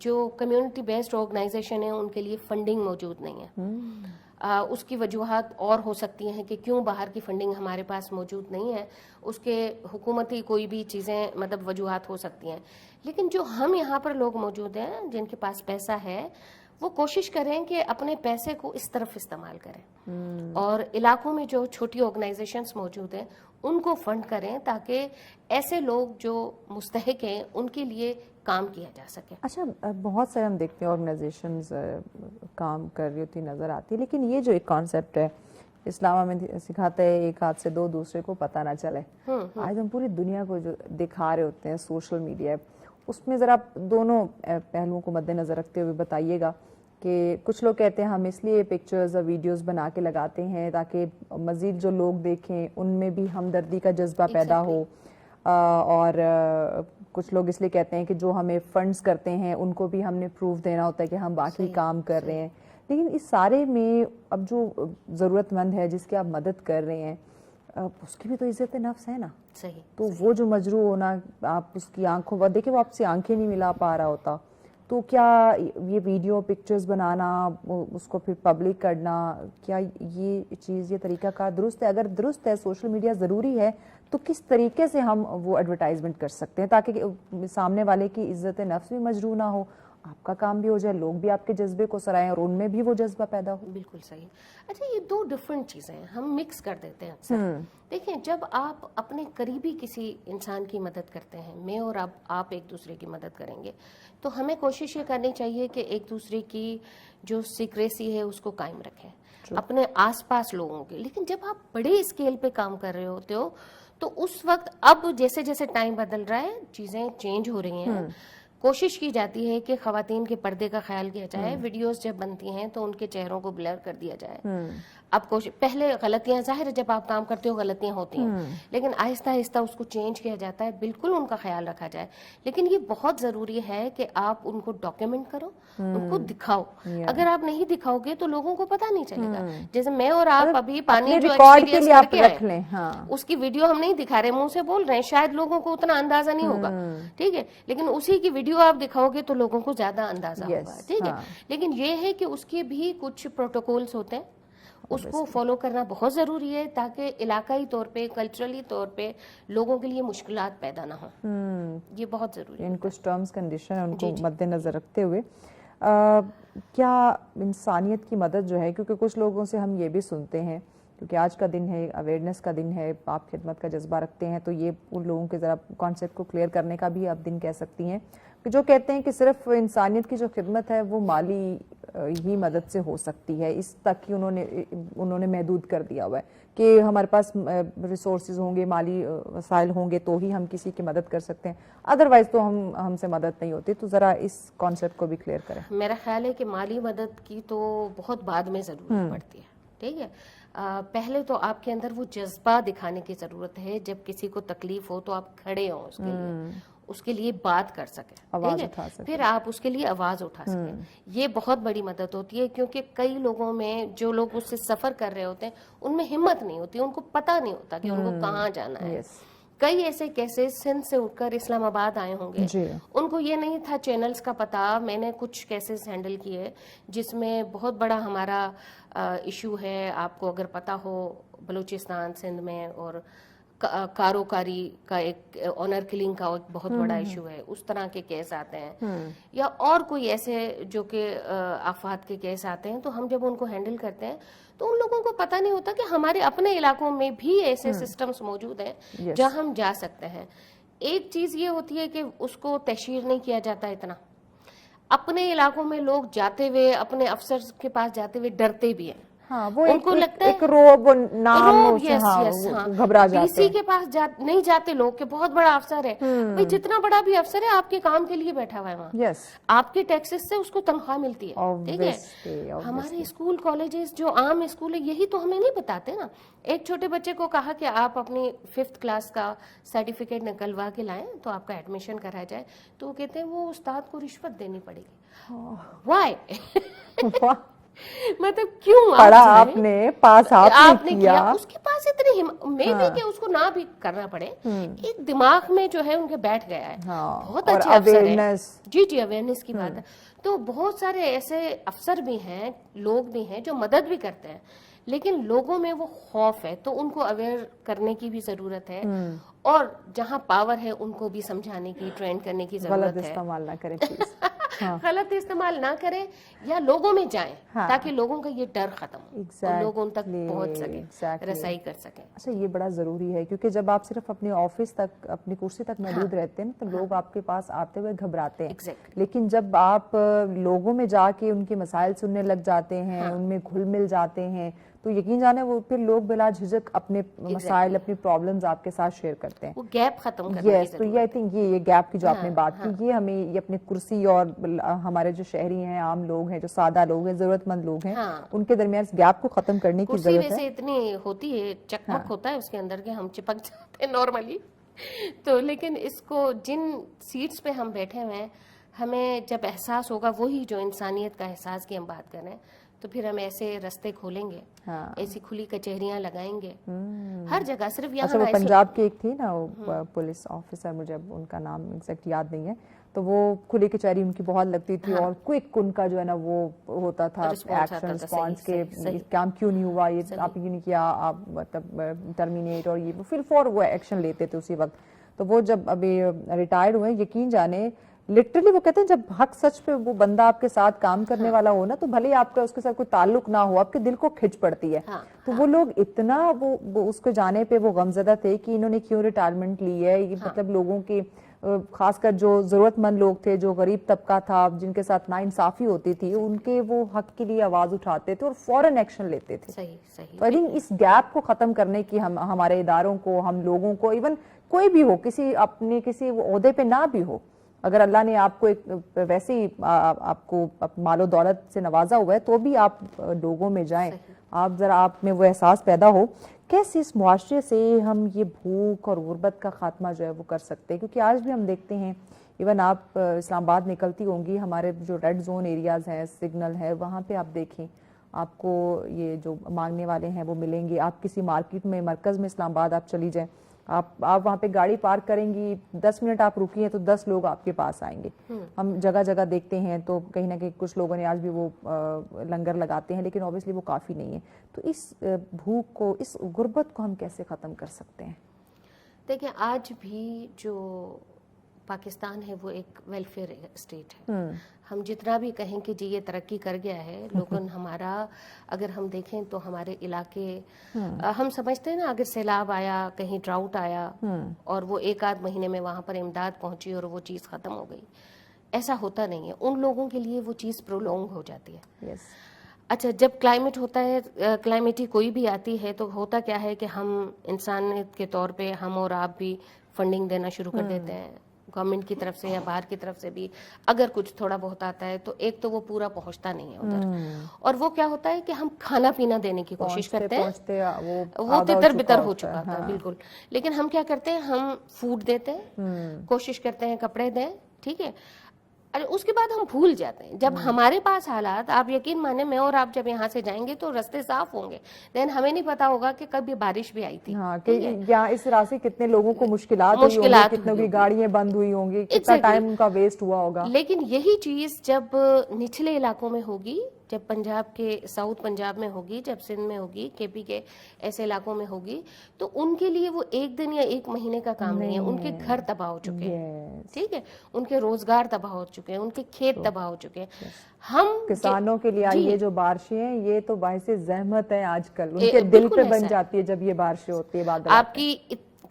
جو کمیونٹی بیسڈ آرگنائزیشن ہے ان کے لیے فنڈنگ موجود نہیں ہے. اس کی وجوہات اور ہو سکتی ہیں کہ کیوں باہر کی فنڈنگ ہمارے پاس موجود نہیں ہے, اس کے حکومتی کوئی بھی چیزیں مطلب وجوہات ہو سکتی ہیں. لیکن جو ہم یہاں پر لوگ موجود ہیں جن کے پاس پیسہ ہے وہ کوشش کریں کہ اپنے پیسے کو اس طرف استعمال کریں, اور علاقوں میں جو چھوٹی آرگنائزیشنز موجود ہیں ان کو فنڈ کریں تاکہ ایسے لوگ جو مستحق ہیں ان کے لیے کام کیا جا سکے. اچھا, بہت سارے ہم دیکھتے ہیں آرگنائزیشنز کام کر رہی ہوتی نظر آتی ہے, لیکن یہ جو ایک کانسیپٹ ہے اسلام میں سکھاتا ہے ایک ہاتھ سے دو دوسرے کو پتہ نہ چلے. آج ہم پوری دنیا کو جو دکھا رہے ہوتے ہیں سوشل میڈیا, اس میں ذرا آپ دونوں پہلوؤں کو مد نظر رکھتے ہوئے بتائیے گا کہ کچھ لوگ کہتے ہیں ہم اس لیے پکچرز اور ویڈیوز بنا کے لگاتے ہیں تاکہ مزید جو لوگ دیکھیں ان میں بھی ہمدردی کا جذبہ پیدا ہو, اور کچھ لوگ اس لیے کہتے ہیں کہ جو ہمیں فنڈز کرتے ہیں ان کو بھی ہم نے پروف دینا ہوتا ہے کہ ہم باقی کام کر رہے ہیں. لیکن اس سارے میں اب جو ضرورت مند ہے جس کی آپ مدد کر رہے ہیں اس کی بھی تو عزت نفس ہے نا. صحیح. تو وہ جو مجروح ہونا, آپ اس کی آنکھوں دیکھیں وہ آپ سے آنکھیں نہیں ملا پا رہا ہوتا, تو کیا یہ ویڈیو پکچرز بنانا اس کو پھر پبلک کرنا, کیا یہ چیز یہ طریقہ کار درست ہے؟ اگر درست ہے, سوشل میڈیا ضروری ہے, تو کس طریقے سے ہم وہ ایڈورٹائزمنٹ کر سکتے ہیں تاکہ سامنے والے کی عزت نفس بھی مجروح نہ ہو, آپ کا کام بھی ہو جائے, لوگ بھی آپ کے جذبے کو سرائیں اور ان میں بھی وہ جذبہ پیدا ہو؟ بالکل صحیح. اچھا, یہ دو ڈفرینٹ چیزیں ہیں, ہم مکس کر دیتے ہیں اکثر. دیکھیں جب آپ اپنے قریبی کسی انسان کی مدد کرتے ہیں, میں اور آپ ایک دوسرے کی مدد کریں گے, تو ہمیں کوشش یہ کرنی چاہیے کہ ایک دوسرے کی جو سیکریسی ہے اس کو قائم رکھیں اپنے آس پاس لوگوں کے. لیکن جب آپ بڑے اسکیل پہ کام کر رہے ہوتے ہو تو اس وقت اب جیسے جیسے ٹائم بدل رہا ہے چیزیں چینج ہو رہی ہیں, کوشش کی جاتی ہے کہ خواتین کے پردے کا خیال کیا جائے. ویڈیوز جب بنتی ہیں تو ان کے چہروں کو بلر کر دیا جائے. اب پہلے غلطیاں, ظاہر ہے جب آپ کام کرتے ہو غلطیاں ہوتی ہیں, لیکن آہستہ آہستہ اس کو چینج کیا جاتا ہے, بالکل ان کا خیال رکھا جائے. لیکن یہ بہت ضروری ہے کہ آپ ان کو ڈاکیومنٹ کرو, ان کو دکھاؤ. اگر آپ نہیں دکھاؤ گے تو لوگوں کو پتہ نہیں چلے گا. جیسے میں اور آپ ابھی پانی جو ایکسپیرینس کر کے آئے, اس کی ویڈیو ہم نہیں دکھا رہے, منہ سے بول رہے ہیں, شاید لوگوں کو اتنا اندازہ نہیں ہوگا, ٹھیک ہے, لیکن اسی کی ویڈیو آپ دکھاؤ گے تو لوگوں کو زیادہ اندازہ ہوگا, ٹھیک ہے. لیکن یہ ہے کہ اس کے بھی کچھ پروٹوکولز ہوتے ہیں, اس کو فالو کرنا بہت ضروری ہے تاکہ علاقائی طور پہ, کلچرلی طور پہ لوگوں کے لیے مشکلات پیدا نہ ہوں. یہ بہت ضروری ہے. ان کچھ ٹرمز کنڈیشن ان کو مد نظر رکھتے ہوئے کیا انسانیت کی مدد جو ہے, کیونکہ کچھ لوگوں سے ہم یہ بھی سنتے ہیں, کیونکہ آج کا دن ہے, اویئرنیس کا دن ہے, آپ خدمت کا جذبہ رکھتے ہیں, تو یہ ان لوگوں کے ذرا کانسیپٹ کو کلیئر کرنے کا بھی آپ دن کہہ سکتی ہیں, کہ جو کہتے ہیں کہ صرف انسانیت کی جو خدمت ہے وہ مالی ہی مدد سے ہو سکتی ہے, اس تک ہی انہوں نے محدود کر دیا ہوا ہے کہ ہمارے پاس ریسورسز ہوں گے, مالی وسائل ہوں گے تو ہی ہم کسی کی مدد کر سکتے ہیں, ادروائز تو ہم سے مدد نہیں ہوتی. تو ذرا اس کانسیپٹ کو بھی کلیئر کریں. میرا خیال ہے کہ مالی مدد کی تو بہت بعد میں ضرورت پڑتی ہے, ٹھیک ہے. پہلے تو آپ کے اندر وہ جذبہ دکھانے کی ضرورت ہے, جب کسی کو تکلیف ہو تو آپ کھڑے ہوں اس کے لیے بات کر سکیں, آواز اٹھا سکیں, پھر آپ اس کے لیے آواز اٹھا سکیں. یہ بہت بڑی مدد ہوتی ہے, کیونکہ کئی لوگوں میں جو لوگ اس سے سفر کر رہے ہوتے ہیں ان میں ہمت نہیں ہوتی, ان کو پتہ نہیں ہوتا کہ ان کو کہاں جانا ہے. کئی ایسے کیسز سندھ سے اٹھ کر اسلام آباد آئے ہوں گے, ان کو یہ نہیں تھا چینلز کا پتہ. میں نے کچھ کیسز ہینڈل کیے جس میں بہت بڑا ہمارا ایشو ہے, آپ کو اگر پتہ ہو, بلوچستان سندھ میں, اور کاروکاری کا ایک آنر کلنگ کا ایک بہت بڑا ایشو ہے, اس طرح کے کیس آتے ہیں, یا اور کوئی ایسے جو کہ آفات کے کیس آتے ہیں. تو ہم جب ان کو ہینڈل کرتے ہیں تو ان لوگوں کو پتہ نہیں ہوتا کہ ہمارے اپنے علاقوں میں بھی ایسے سسٹمز موجود ہیں جہاں ہم جا سکتے ہیں. ایک چیز یہ ہوتی ہے کہ اس کو تشہیر نہیں کیا جاتا اتنا. اپنے علاقوں میں لوگ جاتے ہوئے, اپنے افسر کے پاس جاتے ہوئے ڈرتے بھی ہیں, ہاں وہ ان کو لگتا ہے ایک روب نام روب، سے، یس ہاں یس، ہاں گھبرا جاتے ڈی سی کے پاس نہیں جاتے لوگ کہ بہت بڑا افسر ہے. بھائی جتنا بڑا بھی افسر ہے آپ کے کام کے لیے بیٹھا ہوا ہے وہاں، یس آپ کے ٹیکسز سے اس کو تنخواہ ملتی ہے. ٹھیک ہے، obviously ہمارے اسکول کالجز جو عام اسکول ہے یہی تو ہمیں نہیں بتاتے نا. ایک چھوٹے بچے کو کہا کہ آپ اپنی 5th کلاس کا سرٹیفکیٹ نکلوا کے لائیں تو آپ کا ایڈمیشن کرا جائے، تو وہ کہتے ہیں وہ استاد کو رشوت دینی پڑے گی. وائی؟ مطلب کیوں پڑھا آپ نے، پاس آپ نے کیا، اس کے پاس اتنی میں بھی کہ اس کو نہ بھی کرنا پڑے، ایک دماغ میں جو ہے ان کے بیٹھ گیا ہے. بہت اور اچھے افسر ہیں. اویئرنیس، جی اویئرنیس کی بات ہے. تو بہت سارے ایسے افسر بھی ہیں، لوگ بھی ہیں جو مدد بھی کرتے ہیں، لیکن لوگوں میں وہ خوف ہے، تو ان کو اویئر کرنے کی بھی ضرورت ہے، اور جہاں پاور ہے ان کو بھی سمجھانے کی، ٹرین کرنے کی ضرورت غلط ہے. استعمال نہ کرے پلیز. غلط استعمال نہ کریں یا لوگوں میں جائیں تاکہ لوگوں کا یہ ڈر ختم ہو اور لوگ ان تک پہنچ سکیں، رسائی کر سکیں. اچھا یہ بڑا ضروری ہے کیونکہ جب آپ صرف اپنے آفس تک، اپنی کرسی تک محدود رہتے ہیں تو لوگ آپ کے پاس آتے ہوئے گھبراتے ہیں. لیکن جب آپ لوگوں میں جا کے ان کے مسائل سننے لگ جاتے ہیں، ان میں گھل مل جاتے ہیں، تو یقین جانے وہ پھر لوگ بلا جھجک اپنے مسائل، اپنی پرابلمز آپ کے ساتھ شیئر کرتے ہیں. وہ گیپ ختم کرنے کی ضرورت تو یہ آئی تھنک یہ گیپ کی جو آپ نے بات کی، یہ ہمیں یہ اپنی کرسی اور ہمارے جو شہری ہیں، عام لوگ ہیں، جو سادہ لوگ ہیں، ضرورت مند لوگ ہیں، ان کے درمیان اس گیپ کو ختم کرنے کی ضرورت ہے. کرسی ویسے اتنی ہوتی ہے، چکمک ہوتا ہے اس کے اندر کہ ہم چپک جاتے ہیں نارملی. تو لیکن اس کو جن سیٹس پہ ہم بیٹھے ہوئے ہیں، ہمیں جب احساس ہوگا وہی جو انسانیت کا احساس کی ہم بات کر رہے ہیں، تو پھر ہم ایسے رستے کھولیں گے، ایسی کھلی کچہریاں لگائیں گے ہر جگہ. صرف یہاں اچھا وہ پنجاب کی ایک تھی نا وہ پولیس آفیسر، مجھے اب ان کا نام ایگزیکٹ یاد نہیں ہے، تو وہ کھلی کچہری ان کی بہت لگتی تھی اور کوئک ان کا جو ہے نا وہ ہوتا تھا ایکشن رسپانس کے کام کیوں نہیں ہوا، یہ آپ یہ نہیں کیا، آپ مطلب ٹرمینیٹ، اور یہ پھر فور وہ ایکشن لیتے تھے اسی وقت. تو وہ جب ابھی ریٹائرڈ ہوئے، یقین جانے لٹرلی وہ کہتے ہیں جب حق سچ پہ وہ بندہ آپ کے ساتھ کام کرنے والا ہو نا، تو بھلے آپ کا اس کے ساتھ کوئی تعلق نہ ہو، آپ کے دل کو کھچ پڑتی ہے. تو وہ لوگ اتنا وہ اس کو جانے پہ وہ غمزدہ تھے کہ انہوں نے کیوں ریٹائرمنٹ لی ہے. یہ مطلب لوگوں کے خاص کر جو ضرورت مند لوگ تھے، جو غریب طبقہ تھا، جن کے ساتھ ناانصافی ہوتی تھی، ان کے وہ حق کے لیے آواز اٹھاتے تھے اور فوراً ایکشن لیتے تھے. تو آئی تھنک اس گیپ کو ختم کرنے کی ہمارے اداروں کو، ہم لوگوں کو، ایون کوئی بھی ہو، اپنے کسی عہدے پہ نہ بھی ہو، اگر اللہ نے آپ کو ایک ویسے ہی آپ کو مال و دولت سے نوازا ہوا ہے، تو بھی آپ لوگوں میں جائیں، آپ ذرا آپ میں وہ احساس پیدا ہو. کیسے اس معاشرے سے ہم یہ بھوک اور غربت کا خاتمہ جو ہے وہ کر سکتے ہیں؟ کیونکہ آج بھی ہم دیکھتے ہیں، ایون آپ اسلام آباد نکلتی ہوں گی، ہمارے جو ریڈ زون ایریاز ہیں، سگنل ہے، وہاں پہ آپ دیکھیں آپ کو یہ جو مانگنے والے ہیں وہ ملیں گے. آپ کسی مارکیٹ میں، مرکز میں اسلام آباد آپ چلی جائیں، آپ وہاں پہ گاڑی پارک کریں گی، 10 منٹ آپ رکی ہیں تو 10 لوگ آپ کے پاس آئیں گے. ہم جگہ جگہ دیکھتے ہیں، تو کہیں نہ کہیں کچھ لوگوں نے آج بھی وہ لنگر لگاتے ہیں، لیکن اوبیسلی وہ کافی نہیں ہے. تو اس بھوک کو، اس غربت کو ہم کیسے ختم کر سکتے ہیں؟ دیکھیں آج بھی جو پاکستان ہے وہ ایک ویلفیئر اسٹیٹ ہے. ہم جتنا بھی کہیں کہ جی یہ ترقی کر گیا ہے، لیکن ہمارا اگر ہم دیکھیں تو ہمارے علاقے، ہم سمجھتے ہیں نا اگر سیلاب آیا، کہیں ڈراؤٹ آیا اور وہ 1-8 مہینے میں وہاں پر امداد پہنچی اور وہ چیز ختم ہو گئی، ایسا ہوتا نہیں ہے. ان لوگوں کے لیے وہ چیز پرولونگ ہو جاتی ہے. اچھا جب کلائمیٹ ہوتا ہے، کلائمیٹی کوئی بھی آتی ہے، تو ہوتا کیا ہے کہ ہم انسانیت کے طور پہ ہم اور آپ بھی فنڈنگ دینا شروع کر دیتے ہیں، گورنمنٹ کی طرف سے یا باہر کی طرف سے بھی. اگر کچھ تھوڑا بہت آتا ہے تو ایک تو وہ پورا پہنچتا نہیں ہے ادھر، اور وہ کیا ہوتا ہے کہ ہم کھانا پینا دینے کی کوشش کرتے ہیں، وہ تتر بتر ہو چکا تھا بالکل. لیکن ہم کیا کرتے ہیں، ہم فوڈ دیتے ہیں، کوشش کرتے ہیں کپڑے دیں، ٹھیک ہے. اس کے بعد ہم بھول جاتے ہیں. جب ہمارے پاس حالات، آپ یقین مانیں میں اور آپ جب یہاں سے جائیں گے تو رستے صاف ہوں گے، لیکن ہمیں نہیں پتا ہوگا کہ کبھی بارش بھی آئی تھی، یہاں اس راستے کتنے لوگوں کو مشکلات ہوئی ہوں گی، کتنوں کی گاڑیاں بند ہوئی ہوں گی، کتنا ٹائم ان کا ویسٹ ہوا ہوگا. لیکن یہی چیز جب نچلے علاقوں میں ہوگی، جب پنجاب کے ساؤتھ پنجاب میں ہوگی، جب سندھ میں ہوگی، کے پی کے ایسے علاقوں میں ہوگی، تو ان کے لیے وہ 1 دن یا 1 مہینے کا کام نہیں ہے. ان کے گھر تباہ ہو چکے ہیں، ٹھیک ہے، ان کے روزگار تباہ ہو چکے ہیں، ان کے کھیت تباہ ہو چکے ہیں. ہم کسانوں کے لیے یہ جو بارشیں ہیں، یہ تو باعث زحمت ہے آج کل، ان کے دل پہ بن جاتی ہے جب یہ بارشیں ہوتی ہے. آپ کی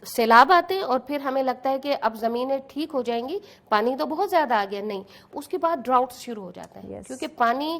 سیلاب آتے ہیں اور پھر ہمیں لگتا ہے کہ اب زمینیں ٹھیک ہو جائیں گی، پانی تو بہت زیادہ آ گیا، نہیں، اس کے بعد ڈراؤٹس شروع ہو جاتے ہیں، کیونکہ پانی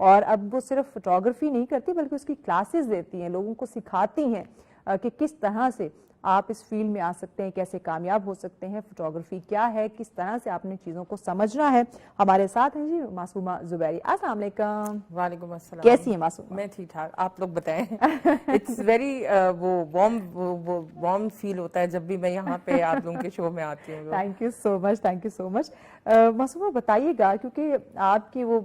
اور اب وہ صرف فوٹوگرافی نہیں کرتی بلکہ اس کی کلاسز دیتی ہیں, لوگوں کو سکھاتی ہیں کہ کس طرح سے آپ اس فیلڈ میں آ سکتے ہیں, کیسے کامیاب ہو سکتے ہیں, فوٹوگرافی کیا ہے, کس طرح سے آپ نے چیزوں کو سمجھنا ہے. ہمارے ساتھ ہیں جی معصومہ زبیری. السلام علیکم. وعلیکم السلام. کیسی ہیں معصومہ؟ میں ٹھیک ٹھاک, آپ لوگ بتائیں. اٹس ویری وہ وارم فیل ہوتا ہے جب بھی میں یہاں پہ آپ لوگوں کے شو میں آتی ہوں. Thank you so much, thank you so much. Masooma بتائیے گا, کیونکہ آپ کی وہ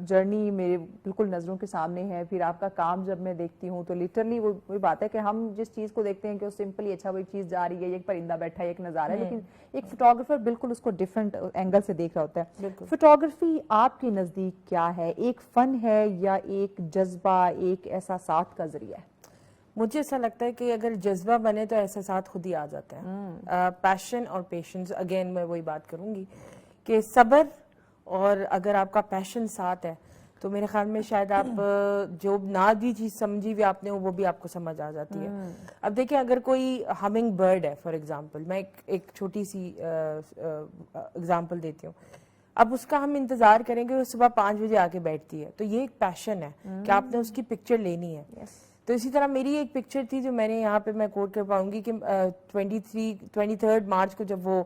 جرنی میرے بالکل نظروں کے سامنے ہے, پھر آپ کا کام جب میں دیکھتی ہوں تو لٹرلی وہی بات ہے کہ ہم جس چیز کو دیکھتے ہیں کہ وہ سمپلی اچھا وہی چیز جا رہی ہے, ایک پرندہ بیٹھا ہے, ایک نظارہ ہے, لیکن ایک فوٹوگرافر بالکل اس کو ڈفرینٹ اینگل سے دیکھ رہا ہوتا ہے. فوٹوگرافی آپ کے نزدیک کیا ہے, ایک فن ہے یا ایک جذبہ, ایک احساسات کا ذریعہ ہے؟ مجھے ایسا لگتا ہے کہ اگر جذبہ بنے تو احساسات خود ہی آ جاتے ہیں. پیشن اور پیشنس, اگین میں وہی بات کروں گی کہ صبر, اور اگر آپ کا پیشن ساتھ ہے تو میرے خیال میں شاید آپ جو نہ بھی چیز سمجھی ہوئی آپ نے وہ بھی آپ کو سمجھ آ جاتی ہے. اب دیکھیں, اگر کوئی ہمنگ برڈ ہے فار ایگزامپل, میں ایک چھوٹی سی ایگزامپل دیتی ہوں. اب اس کا ہم انتظار کریں گے, وہ صبح 5 بجے آ کے بیٹھتی ہے, تو یہ ایک پیشن ہے کہ آپ نے اس کی پکچر لینی ہے. تو اسی طرح میری ایک پکچر تھی جو میں نے یہاں پہ میں کوٹ کر پاؤں گی کہ 23 مارچ کو جب وہ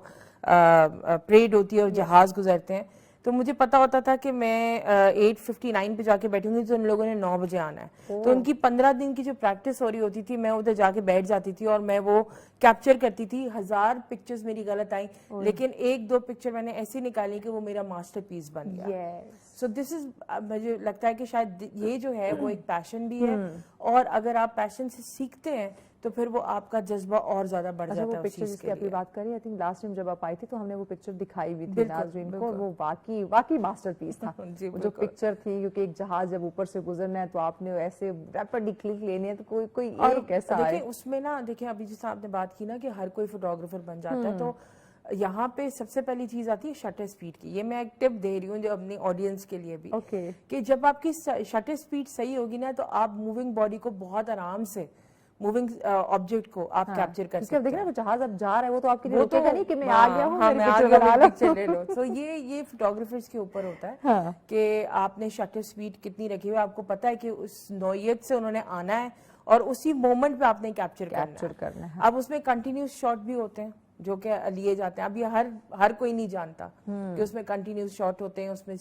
پریڈ ہوتی ہے اور جہاز گزرتے ہیں, تو مجھے پتا ہوتا تھا کہ میں 8:59 پہ جا کے بیٹھوں گی, تو ان لوگوں نے 9 بجے آنا ہے. تو ان کی 15 دن کی جو پریکٹس ہو رہی ہوتی تھی, میں ادھر جا کے بیٹھ جاتی تھی اور میں وہ کیپچر کرتی تھی. 1000 پکچرز میری غلط آئیں, لیکن 1-2 پکچر میں نے ایسی نکالی کہ وہ میرا ماسٹر پیس بن گیا. سو دس از, مجھے لگتا ہے کہ شاید یہ جو ہے وہ ایک پیشن بھی ہے, اور اگر آپ پیشن سے سیکھتے ہیں تو پھر وہ آپ کا جذبہ اور زیادہ بڑھ جاتا ہے. وہ پکچر جس کی آپ بات کر رہی ہیں, آئی تھنک لاسٹ ٹائم جب آپ آئی تھی تو ہم نے وہ پکچر دکھائی ہوئی تھی ناظرین کو, اور وہ واقعی ماسٹر پیس تھا. جو پکچر تھی, کیونکہ ایک جہاز جب اوپر سے گزرنا ہے تو آپ نے ایسے ریپڈلی کلک لینے ہیں, تو کوئی ایک ایسا ہے. دیکھیں اس میں نا, دیکھیں ابھی جیسا آپ نے بات کی نا کہ ہر کوئی فوٹوگرافر بن جاتا ہے, تو یہاں پہ سب سے پہلی چیز آتی ہے شٹر سپیڈ کی. یہ میں ایک ٹپ دے رہی ہوں جو اپنی آڈینس کے لیے بھی, کہ جب آپ کی شٹر سپیڈ صحیح ہوگی نا, تو آپ موونگ باڈی کو بہت آرام سے, موونگ آبجیکٹ کو آپ کیپچر کر سکتے ہیں. دیکھیں نا, وہ جہاز اب جا رہا ہے, وہ تو آپ کے لیے رکے گا نہیں کہ میں آ گیا ہوں, میں آ گیا ہوں, پکچر لے لو. تو یہ فوٹوگرافرز کے اوپر ہوتا ہے کہ آپ نے شٹر سپیڈ کتنی رکھی ہوئی, آپ کو پتا ہے کہ اس نوعیت سے انہوں نے آنا ہے اور اسی مومنٹ پہ آپ نے کیپچر کرنا ہے. اب اس میں کنٹینیوس شاٹ بھی ہوتے ہیں جو کہ لیے جاتے ہیں. اب یہ ہر کوئی نہیں جانتا کہ اس میں کنٹینیوس شاٹ ہوتے ہیں, اس میں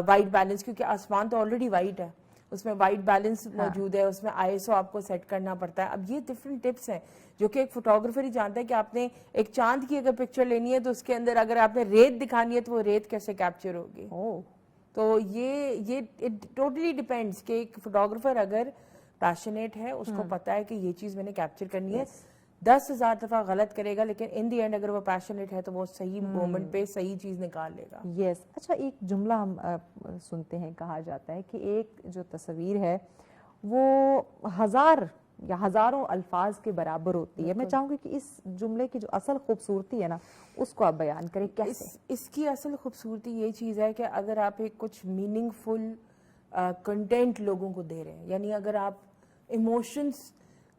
وائٹ بیلنس, کیونکہ آسمان تو آلریڈی وائٹ ہے, اس میں وائٹ بیلنس موجود ہے, اس میں ISO آپ کو سیٹ کرنا پڑتا ہے. اب یہ ڈفرنٹ ٹپس ہیں جو کہ ایک فوٹوگرافر ہی جانتا ہے کہ آپ نے ایک چاند کی اگر پکچر لینی ہے تو اس کے اندر اگر آپ نے ریت دکھانی ہے تو وہ ریت کیسے کیپچر ہوگی. تو یہ ٹوٹلی ڈیپینڈس کہ ایک فوٹوگرافر اگر پیشنیٹ ہے, اس کو پتا ہے کہ یہ چیز میں نے کیپچر کرنی ہے, 10,000 دفعہ غلط کرے گا, لیکن ان دی اینڈ اگر وہ پیشنیٹ ہے تو وہ صحیح مومنٹ پہ صحیح چیز نکال لے گا. یس. اچھا, ایک جملہ ہم سنتے ہیں, کہا جاتا ہے کہ ایک جو تصویر ہے وہ ہزاروں الفاظ کے برابر ہوتی ہے. میں چاہوں گی کہ اس جملے کی جو اصل خوبصورتی ہے نا, اس کو آپ بیان کریں. کیسے؟ اس کی اصل خوبصورتی یہ چیز ہے کہ اگر آپ ایک کچھ میننگ فل کنٹینٹ لوگوں کو دے رہے ہیں, یعنی اگر آپ ایموشنز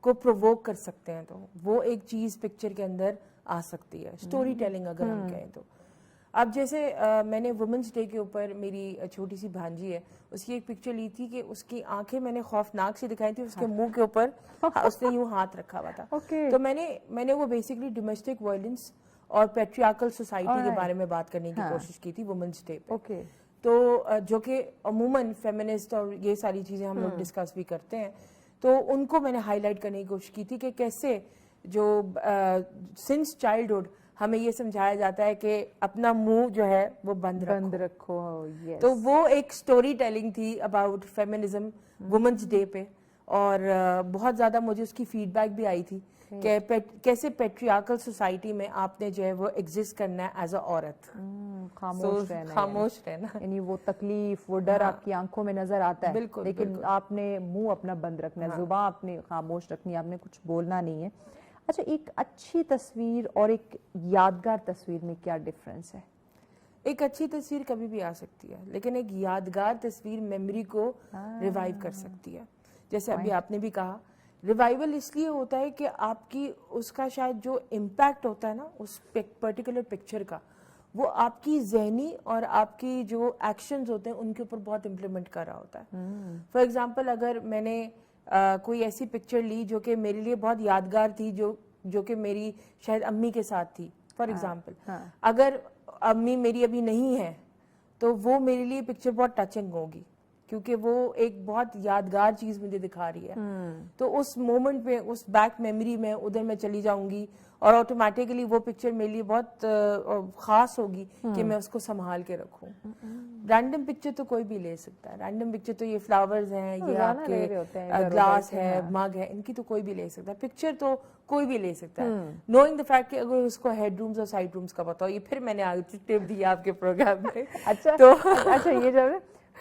کو پرووک کر سکتے ہیں, تو وہ ایک چیز پکچر کے اندر آ سکتی ہے. سٹوری ٹیلنگ اگر ہم کہیں تو. اب جیسے میں نے وومنس ڈے کے اوپر, میری چھوٹی سی بھانجی ہے, اس کی ایک پکچر لی تھی کہ اس کی آنکھیں میں نے خوفناک سی دکھائی تھی, اس کے منہ کے اوپر اس نے یوں ہاتھ رکھا ہوا تھا. تو میں نے وہ بیسکلی ڈومیسٹک وائلنس اور پیٹریارکل سوسائٹی کے بارے میں بات کرنے کی کوشش کی تھی وومنس ڈے پہ. تو جو کہ عموماً فیمنسٹ اور یہ ساری چیزیں ہم لوگ ڈسکس بھی کرتے ہیں, تو ان کو میں نے ہائی لائٹ کرنے کی کوشش کی تھی کہ کیسے جو سنس چائلڈہڈ ہمیں یہ سمجھایا جاتا ہے کہ اپنا منہ جو ہے وہ بند رکھو. تو وہ ایک سٹوری ٹیلنگ تھی اباؤٹ فیمنزم وومنس ڈے پہ, اور بہت زیادہ مجھے اس کی فیڈ بیک بھی آئی تھی کہ کیسے پیٹریارکل سوسائٹی میں آپ نے جو ہے وہ ایگزسٹ کرنا ہے ایز اے عورت, خاموش رہنا, یعنی وہ تکلیف, وہ ڈر آپ کی آنکھوں میں نظر آتا ہے, لیکن آپ نے منہ اپنا بند رکھنا ہے, زبان اپنی خاموش رکھنی ہے, آپ نے کچھ بولنا نہیں ہے. اچھا, ایک اچھی تصویر اور ایک یادگار تصویر میں کیا ڈفرنس ہے؟ ایک اچھی تصویر کبھی بھی آ سکتی ہے, لیکن ایک یادگار تصویر میموری کو ریوائیو کر سکتی ہے. جیسے ابھی آپ نے بھی کہا, ریوائیول اس لیے ہوتا ہے کہ آپ کی اس کا شاید جو امپیکٹ ہوتا ہے نا اس پرٹیکولر پکچر کا, وہ آپ کی ذہنی اور آپ کی جو ایکشنز ہوتے ہیں ان کے اوپر بہت امپلیمنٹ کر رہا ہوتا ہے. فار ایگزامپل اگر میں نے کوئی ایسی پکچر لی جو کہ میرے لیے بہت یادگار تھی, جو کہ میری شاید امی کے ساتھ تھی, فار ایگزامپل اگر امی میری ابھی نہیں ہے تو وہ میرے لیے پکچر بہت ٹچنگ ہوگی, کیونکہ وہ ایک بہت یادگار چیز مجھے دکھا رہی ہے. تو اس مومنٹ میں, اس بیک میموری میں ادھر میں چلی جاؤں گی اور آٹومیٹیکلی وہ پکچر میرے لیے بہت خاص ہوگی کہ میں اس کو سنبھال کے رکھوں. رینڈم پکچر تو کوئی بھی لے سکتا ہے, رینڈم پکچر تو یہ فلاورز ہیں, یہ آپ کے گلاس ہے, مگ ہے, ان کی تو کوئی بھی لے سکتا ہے. پکچر تو کوئی بھی لے سکتا ہے, نوئنگ دا فیکٹ کہ اگر اس کو ہیڈ رومز اور سائڈ رومز کا پتا ہو. یہ پھر میں نے آگے ٹپ دی آپ کے پروگرام میں. اچھا یہ جب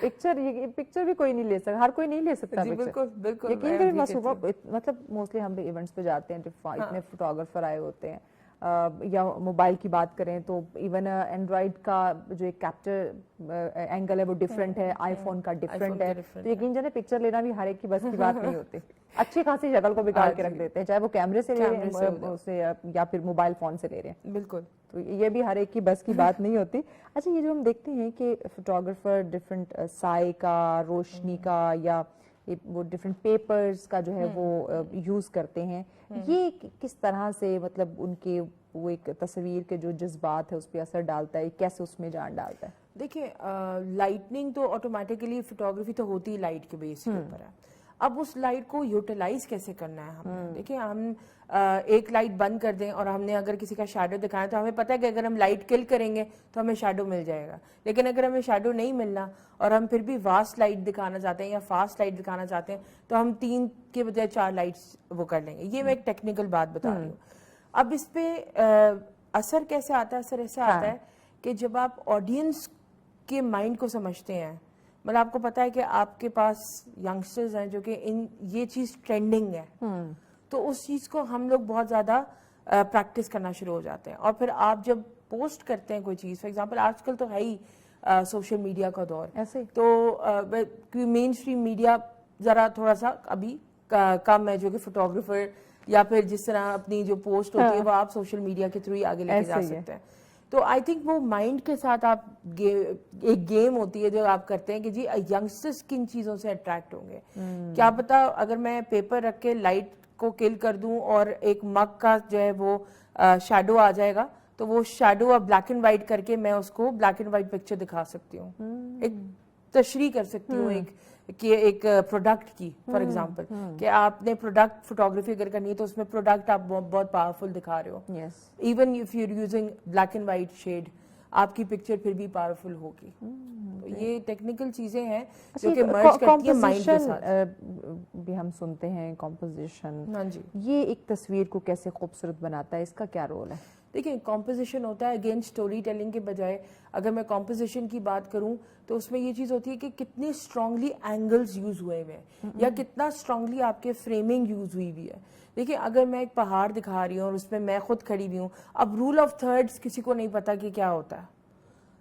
پکچر بھی کوئی نہیں لے سکتا, ہر کوئی نہیں لے سکتا. بالکل بالکل. یقین کریں صبح مطلب موسٹلی ہم ایونٹس پہ جاتے ہیں, اتنے فوٹوگرافر آئے ہوتے ہیں, یا موبائل کی بات کریں تو ایون اینڈرائڈ کا جو ایک کیپچر اینگل ہے وہ ڈفرینٹ ہے, آئی فون کا ڈفرینٹ ہے. تو یقین جانے پکچر لینا بھی ہر ایک کی بس کی بات نہیں ہوتی. اچھی خاصی شکل کو بگاڑ کے رکھ دیتے ہیں, چاہے وہ کیمرے سے لے رہے ہیں یا پھر موبائل فون سے لے رہے ہیں. بالکل. تو یہ بھی ہر ایک کی بس کی بات نہیں ہوتی. اچھا یہ جو ہم دیکھتے ہیں کہ فوٹوگرافر ڈفرینٹ سائے کا, روشنی کا, یا وہ ڈفرینٹ پیپرز کا جو ہے وہ یوز کرتے ہیں, یہ کس طرح سے مطلب ان کے وہ ایک تصویر کے جو جذبات ہے اس پہ اثر ڈالتا ہے, کیسے اس میں جان ڈالتا ہے؟ دیکھیں لائٹنگ تو آٹومیٹیکلی فوٹوگرافی تو ہوتی ہی لائٹ کے بیس کے اوپر ہے. اب اس لائٹ کو یوٹیلائز کیسے کرنا ہے ہم. دیکھیں ہم ایک لائٹ بند کر دیں اور ہم نے اگر کسی کا شیڈو دکھایا تو ہمیں پتہ ہے کہ اگر ہم لائٹ کل کریں گے تو ہمیں شیڈو مل جائے گا. لیکن اگر ہمیں شیڈو نہیں ملنا اور ہم پھر بھی واسٹ لائٹ دکھانا چاہتے ہیں یا فاسٹ لائٹ دکھانا چاہتے ہیں تو ہم 3 کے بجائے 4 لائٹس وہ کر لیں گے. یہ میں ایک ٹیکنیکل بات بتا رہی ہوں. اب اس پہ اثر کیسے آتا ہے؟ اثر ایسے آتا ہے کہ جب آپ آڈینس کے مائنڈ کو سمجھتے ہیں, مطلب آپ کو پتا ہے کہ آپ کے پاس ینگسٹرز ہیں جو کہ یہ چیز ٹرینڈنگ ہے, تو اس چیز کو ہم لوگ بہت زیادہ پریکٹس کرنا شروع ہو جاتے ہیں. اور پھر آپ جب پوسٹ کرتے ہیں کوئی چیز, فار ایگزامپل آج کل تو ہے ہی سوشل میڈیا کا دور, تو مین اسٹریم میڈیا ذرا تھوڑا سا ابھی کم ہے, جو کہ فوٹوگرافر یا پھر جس طرح اپنی جو پوسٹ ہوتی ہے وہ آپ سوشل میڈیا کے تھرو ہی آگے لے کے جا سکتے ہیں. تو آئی تھنک وہ مائنڈ کے ساتھ آپ ایک گیم ہوتی ہے جو آپ کرتے ہیں کہ جی ینگسٹرز کن چیزوں سے اٹریکٹ ہوں گے. کیا پتا اگر میں پیپر رکھ کے لائٹ کو کل کر دوں اور ایک مگ کا جو ہے وہ شیڈو آ جائے گا, تو وہ شیڈو اور بلیک اینڈ وائٹ کر کے میں اس کو بلیک اینڈ وائٹ پکچر دکھا سکتی ہوں, ایک تشریح کر سکتی ہوں ایک پروڈکٹ کی. فار ایگزامپل کہ آپ نے پروڈکٹ فوٹوگرافی اگر کرنی ہے تو اس میں پروڈکٹ آپ بہت پاورفل دکھا رہے ہو. Even if you are using black and white shade, آپ کی پکچر پھر بھی پاورفل ہوگی. تو یہ ٹیکنیکل چیزیں ہیں جو کہ مرج کرتی ہیں مائنڈ کے ساتھ. بھی ہم سنتے ہیں کمپوزیشن, ہاں جی, یہ ایک تصویر کو کیسے خوبصورت بناتا ہے, اس کا کیا رول ہے؟ دیکھیں کمپوزیشن ہوتا ہے اگین اسٹوری ٹیلنگ کے بجائے. اگر میں کمپوزیشن کی بات کروں تو اس میں یہ چیز ہوتی ہے کہ کتنے اسٹرانگلی اینگلز یوز ہوئے ہوئے ہیں یا کتنا اسٹرانگلی آپ کے فریمنگ یوز ہوئی ہوئی ہے. دیکھیں اگر میں ایک پہاڑ دکھا رہی ہوں اور اس میں خود کھڑی ہوئی ہوں, اب رول آف تھرڈز کسی کو نہیں پتا کہ کیا ہوتا ہے.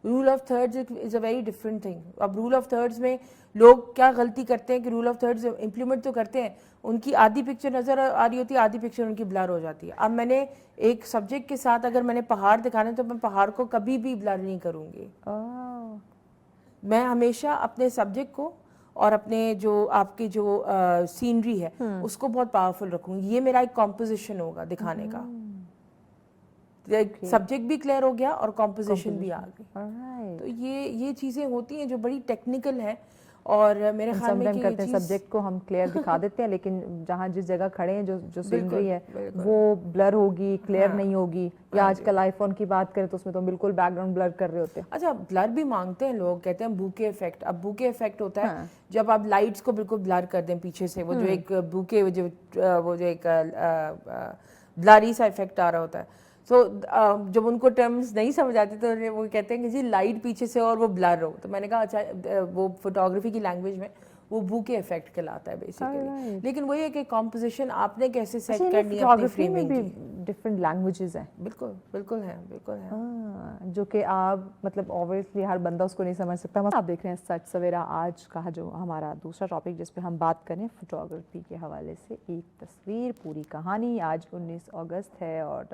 Rule of thirds is a very different thing. اب رول آف تھرڈز میں لوگ کیا غلطی کرتے ہیں کہ رول آف تھرڈز امپلیمنٹ تو کرتے ہیں, ان کی آدھی پکچر نظر آ رہی ہوتی ہے, آدھی پکچر ان کی بلر ہو جاتی ہے. اب میں نے ایک سبجیکٹ کے ساتھ اگر میں نے پہاڑ دکھانا ہے تو میں پہاڑ کو کبھی بھی بلر نہیں کروں گی. میں ہمیشہ اپنے سبجیکٹ کو اور اپنے جو آپ کی جو سینری ہے اس کو بہت پاورفل رکھوں گی. یہ میرا ایک کمپوزیشن ہوگا دکھانے کا. سبجیکٹ بھی کلیئر ہو گیا اور کمپوزیشن بھی آ گئی. تو یہ چیزیں ہوتی ہیں جو بڑی ٹیکنیکل ہیں, اور میرے خیال میں کہ کرتے ہیں سبجیکٹ کو ہم کلیئر دکھا دیتے ہیں, لیکن جہاں جس جگہ کھڑے ہیں جو سینری ہے وہ بلر ہوگی, کلیئر نہیں ہوگی. یا آج کل آئی فون کی بات کریں تو اس میں تو بالکل بیک گراؤنڈ بلر کر رہے ہوتے ہیں. اچھا بلر بھی مانگتے ہیں لوگ, کہتے ہیں بوکے افیکٹ. اب بوکے افیکٹ ہوتا ہے جب آپ لائٹس کو بالکل بلر کر دیں پیچھے سے, وہ جو ایک بوکے وہ جو ایک بلری سا افیکٹ آ رہا ہوتا ہے. تو جب ان کو ٹرمز نہیں سمجھ آتی تو وہ کہتے ہیں کہ جی لائٹ پیچھے سے اور وہ بلر ہو. تو میں نے کہا اچھا وہ فوٹوگرافی کی لینگویج میں وہ بوکے افیکٹ کہلاتا ہے بیسیکلی. لیکن وہی ہے کہ کمپوزیشن آپ نے کیسے سیٹ کرنی ہے اپنی فریمنگ کی. ڈفرینٹ لینگویجز ہیں. بالکل بالکل ہیں, بالکل ہیں, جو کہ آپ مطلب اوبویسلی ہر بندہ اس کو نہیں سمجھ سکتا. آپ دیکھ رہے ہیں سچ سویرا. آج کا جو ہمارا دوسرا ٹاپک جس پہ ہم بات کریں فوٹوگرافی کے حوالے سے, ایک تصویر پوری کہانی. آج 19 اگست ہے اور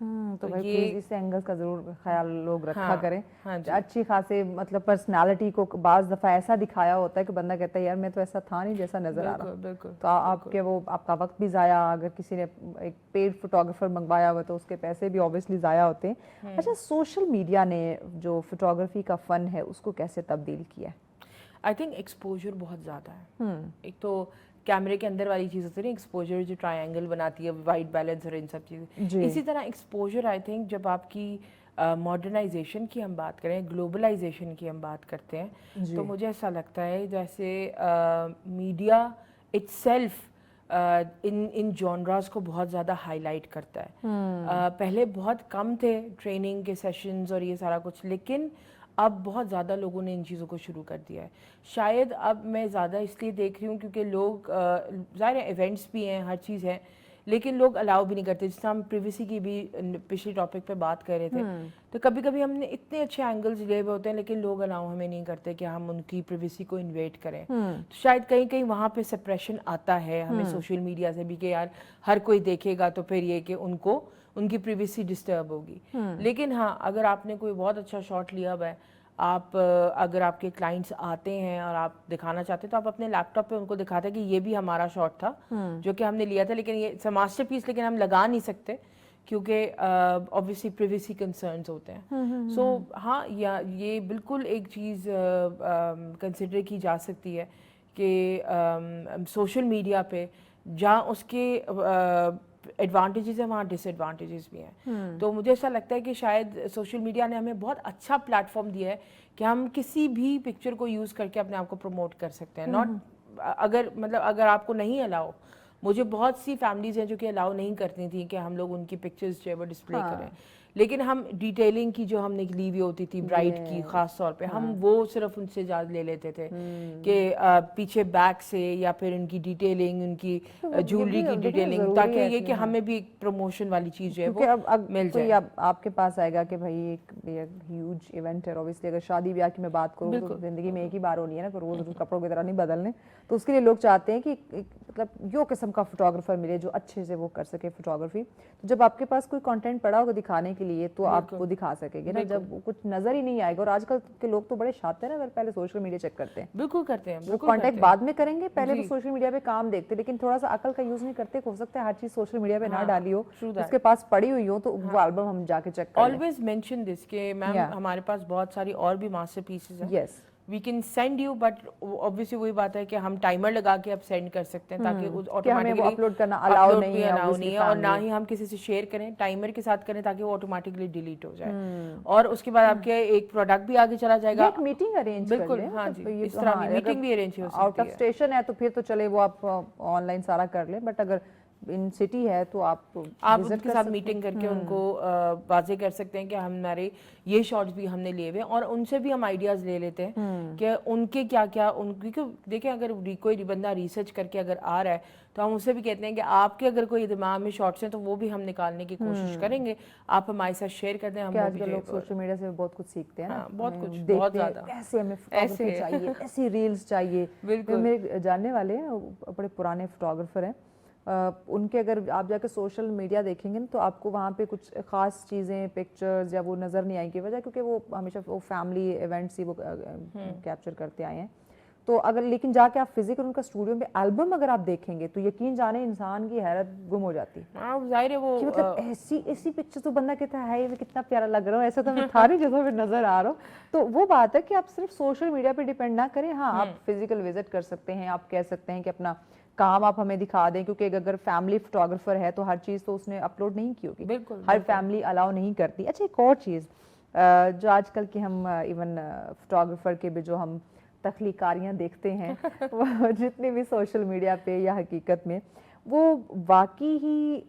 تو بھائی پلیز اس اینگلز کا ضرور خیال لوگ رکھا کریں. اچھی خاصے مطلب پرسنالٹی کو بعض دفعہ ایسا دکھایا ہوتا ہے کہ بندہ کہتا ہے یار میں تو ایسا تھا نہیں جیسا نظر آ رہا. تو آپ کے وہ آپ کا وقت بھی ضائع, اگر کسی نے ایک پیڈ فوٹوگرافر منگوایا ہوا تو اس کے پیسے بھی اوبیسلی ضائع ہوتے ہیں. اچھا, سوشل میڈیا نے جو فوٹوگرافی کا فن ہے اس کو کیسے تبدیل کیا ہے؟ آئی تھنک ایکسپوجر بہت زیادہ ہے. ایک تو کیمرے کے اندر والی چیز ہوتی ہے نا, ایکسپوجر جو ٹرائنگل بناتی ہے, وائٹ بیلنس اور ان سب چیزیں. اسی طرح ایکسپوجر آئی تھنک جب آپ کی ماڈرنائزیشن کی ہم بات کریں, گلوبلائزیشن کی ہم بات کرتے ہیں, تو مجھے ایسا لگتا ہے جیسے میڈیا اٹ سیلف ان جانراز کو بہت زیادہ ہائی لائٹ کرتا ہے. پہلے بہت کم تھے ٹریننگ کے سیشنز اور یہ سارا کچھ, لیکن اب بہت زیادہ لوگوں نے ان چیزوں کو شروع کر دیا ہے. شاید اب میں زیادہ اس لیے دیکھ رہی ہوں کیونکہ لوگ ظاہر ایونٹس بھی ہیں, ہر چیز ہے, لیکن لوگ الاؤ بھی نہیں کرتے. جس طرح ہم پریویسی کی بھی پچھلی ٹاپک پہ بات کر رہے تھے, تو کبھی کبھی ہم نے اتنے اچھے اینگلز لے ہوئے ہوتے ہیں لیکن لوگ الاؤ ہمیں نہیں کرتے کہ ہم ان کی پریویسی کو انویٹ کریں. تو شاید کہیں کہیں وہاں پہ سپریشن آتا ہے ہمیں سوشل میڈیا سے بھی کہ یار ہر کوئی دیکھے گا تو پھر یہ کہ ان کی پریویسی ڈسٹرب ہوگی. لیکن ہاں, اگر آپ نے کوئی بہت اچھا شاٹ لیا ہوا ہے, آپ اگر آپ کے کلائنٹس آتے ہیں اور آپ دکھانا چاہتے ہیں تو آپ اپنے لیپ ٹاپ پہ ان کو دکھاتے ہیں کہ یہ بھی ہمارا شاٹ تھا جو کہ ہم نے لیا تھا, لیکن یہ ماسٹر پیس لیکن ہم لگا نہیں سکتے کیونکہ آبویسلی پریویسی کنسرنز ہوتے ہیں. سو ہاں, یہ بالکل ایک چیز کنسیڈر کی جا سکتی ہے کہ سوشل میڈیا پہ جہاں اس کے ایڈوانٹیجز ہیں وہاں ڈس ایڈوانٹیجز بھی ہیں. تو مجھے ایسا لگتا ہے کہ شاید سوشل میڈیا نے ہمیں بہت اچھا پلیٹ فارم دیا ہے کہ ہم کسی بھی پکچر کو یوز کر کے اپنے آپ کو پروموٹ کر سکتے ہیں. اگر آپ کو نہیں الاؤ, مجھے بہت سی فیملیز ہیں جو کہ الاؤ نہیں کرتی تھیں کہ ہم لوگ ان کی پکچرز جو ہے وہ ڈسپلے کریں, لیکن ہم ڈیٹیلنگ کی جو ہم نے لی ہوئی ہوتی تھی برائڈ کی خاص طور پہ, ہم وہ صرف ان سے اجازت لے لیتے تھے کہ پیچھے بیک سے یا پھر ان کی ڈیٹیلنگ, ان کی جیولری کی ڈیٹیلنگ, تاکہ یہ کہ ہمیں بھی ایک پروموشن والی چیز جو ہے وہ مل جائے. آپ کے پاس آئے گا کہ بھائی ایک ہیوج ایونٹ ہے, اوبیسلی اگر شادی بیاہ کی میں بات کروں تو زندگی میں ایک ہی بار ہونی ہے نا, پھر روز کپڑوں کی طرح نہیں بدلنے, تو اس کے لیے لوگ چاہتے ہیں کہ مطلب یو قسم کا فوٹوگرافر ملے جو اچھے سے وہ کر سکے فوٹوگرافی. تو جب آپ کے پاس کوئی کنٹینٹ پڑا ہوگا دکھانے کے لیے تو آپ وہ دکھا سکیں گے نا, جب کچھ نظر ہی نہیں آئے گا. اور آج کل کے لوگ تو بڑے شاطر ہیں, اگر پہلے سوشل میڈیا چیک کرتے ہیں, بالکل کرتے ہیں, وہ کانٹیکٹ بعد میں کریں گے, پہلے تو سوشل میڈیا پہ کام دیکھتے, لیکن تھوڑا سا عقل کا یوز نہیں کرتے. ہو سکتا ہے ہر چیز سوشل میڈیا پہ نہ ڈالی ہو, اس کے پاس پڑی ہوئی ہو تو وہ البم ہم جا کے چیک کریں. آلویز مینشن دس کہ میم ہمارے پاس بہت ساری اور بھی ماسٹر پیسز ہیں, yes we can send you, but obviously وہی بات ہے کہ ہم ٹائمر لگا کے اب سینڈ کر سکتے ہیں تاکہ آٹومیٹکلی اپلوڈ کرنا الاؤ نہیں ہے, اور نہ ہی ہم کسی سے شیئر کریں, ٹائمر کے ساتھ کریں تاکہ وہ آٹومیٹکلی ڈیلیٹ ہو جائے. اور اس کے بعد آپ کے ایک پروڈکٹ بھی آگے چلا جائے گا. ایک میٹنگ ارینج کر لیں, بالکل, ہاں جی, اس طرح بھی میٹنگ بھی ارینج ہو سکتی ہے. آؤٹ آف اسٹیشن ہے تو پھر تو چلے وہ آپ آن لائن سارا کر لیں, بٹ اگر ان سٹی ہے تو آپ ان کے ساتھ میٹنگ کر کے ان کو واضح کر سکتے ہیں کہ ہمارے یہ شارٹس بھی ہم نے لیے ہوئے, اور ان سے بھی ہم آئیڈیاز لے لیتے ہیں کہ ان کے کیا کیا, کیونکہ دیکھیں اگر کوئی بندہ ریسرچ کر کے اگر آ رہا ہے تو ہم اسے بھی کہتے ہیں کہ آپ کے اگر کوئی دماغ میں شارٹس ہیں تو وہ بھی ہم نکالنے کی کوشش کریں گے, آپ ہمارے ساتھ شیئر کر دیں. ہم آج کل لوگ سوشل میڈیا سے بہت کچھ سیکھتے ہیں, بہت کچھ, بہت زیادہ, ایسے ہمیں فوٹوگرافی چاہیے, ایسی ریلز چاہیے. میرے جاننے والے ہیں بڑے پرانے فوٹوگرافر ہیں, ان کے اگر آپ جا کے سوشل میڈیا دیکھیں گے تو آپ کو وہاں پہ کچھ خاص چیزیں پکچرز یا وہ نظر نہیں آئیں گی, وجہ کیونکہ وہ ہمیشہ وہ فیملی ایونٹس ہی وہ کیپچر کرتے آئے ہیں. تو اگر لیکن جا کے آپ فزیکل ان کا اسٹوڈیو میں البم اگر آپ دیکھیں گے تو یقین جانے انسان کی حیرت گم ہو جاتی ہے. ظاہر ہے وہ مطلب ایسی پکچر تو بندہ کہتا ہے یہ کتنا پیارا لگ رہا ہو, ایسا تو میں تھا نہیں جیسا پھر نظر آ رہا ہو. تو وہ بات ہے کہ آپ صرف سوشل میڈیا پہ ڈیپینڈ نہ کریں, ہاں آپ فزیکل وزٹ کر سکتے ہیں, آپ کہہ سکتے ہیں کہ اپنا کام آپ ہمیں دکھا دیں, کیونکہ اگر فیملی فوٹوگرافر ہے تو ہر چیز تو اس نے اپلوڈ نہیں کی ہوگی, ہر فیملی الاؤ نہیں کرتی. اچھا, ایک اور چیز جو آج کل کی ہم ایون فوٹوگرافر کے بھی جو ہم تخلیقاریاں دیکھتے ہیں جتنی بھی سوشل میڈیا پہ یا حقیقت میں, وہ واقعی ہی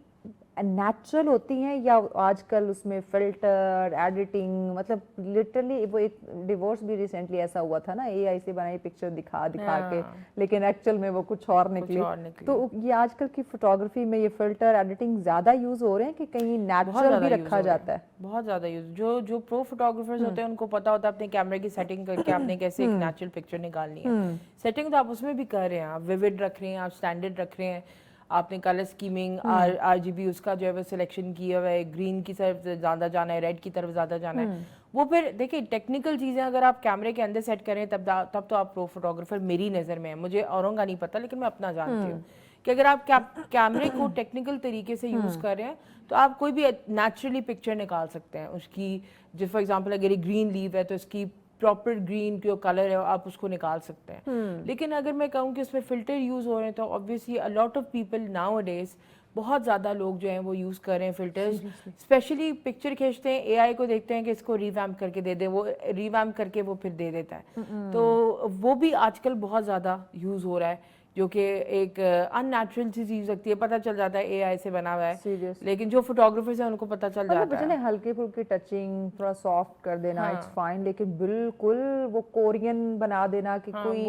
نیچرل ہوتی ہیں یا آج کل اس میں فلٹر ایڈیٹنگ, مطلب لٹرلی وہ ایک ڈیورس بھی ریسنٹلی ایسا ہوا تھا نا, اے آئی سے بنائی پکچر دکھا کے, لیکن ایکچوئل میں وہ کچھ اور نکلی. تو یہ آج کل کی فوٹوگرافی میں یہ فلٹر ایڈیٹنگ زیادہ یوز ہو رہے ہیں کہ کہیں نیچرل بھی رکھا جاتا ہے؟ بہت زیادہ یوز, جو پرو فوٹوگرافرز ہوتے ہیں ان کو پتا ہوتا ہے اپنے کیمرے کی سیٹنگ کر کے آپ نے کیسے ایک نیچرل پکچر نکالنی ہے. سیٹنگ تو آپ اس میں بھی کر رہے ہیں, آپ ویوڈ رکھ رہے ہیں, آپ اسٹینڈرڈ رکھ رہے ہیں, آپ نے کلر اسکیمنگ RGB اس کا جو ہے وہ سلیکشن کیا ہوا ہے, گرین کی طرف زیادہ جانا ہے, ریڈ کی طرف زیادہ جانا ہے, وہ پھر دیکھیں ٹیکنیکل چیزیں اگر آپ کیمرے کے اندر سیٹ کریں تب تو آپ پرو فوٹوگرافر میری نظر میں ہے, مجھے اوروں کا نہیں پتہ لیکن میں اپنا جانتی ہوں کہ اگر آپ کیمرے کو ٹیکنیکل طریقے سے یوز کر رہے ہیں تو آپ کوئی بھی نیچرلی پکچر نکال سکتے ہیں اس کی. جو فار ایگزامپل اگر یہ گرین لیو ہے تو اس کی پراپر گرین جو کلر ہے آپ اس کو نکال سکتے ہیں. لیکن اگر میں کہوں کہ اس میں فلٹر یوز ہو رہے ہیں تو obviously a lot of people nowadays, بہت زیادہ لوگ جو ہیں وہ یوز کر رہے ہیں فلٹرز, اسپیشلی پکچر کھینچتے ہیں اے آئی کو دیکھتے ہیں کہ اس کو ریویمپ کر کے دے دیں, وہ ریویمپ کر کے وہ پھر دے دیتا ہے. تو وہ بھی آج کل بہت زیادہ یوز ہو رہا ہے جو کہ ایک ان نیچرل سی چیز لگتی ہے, پتہ چل جاتا ہے اے آئی سے بنا ہوا ہے, لیکن جو فوٹوگرافرز ہیں ان کو پتہ چل جاتا ہے. ہلکی پھلکی ٹچنگ تھوڑا سافٹ کر دینا اٹس فائن, لیکن بالکل وہ کورین بنا دینا کہ کوئی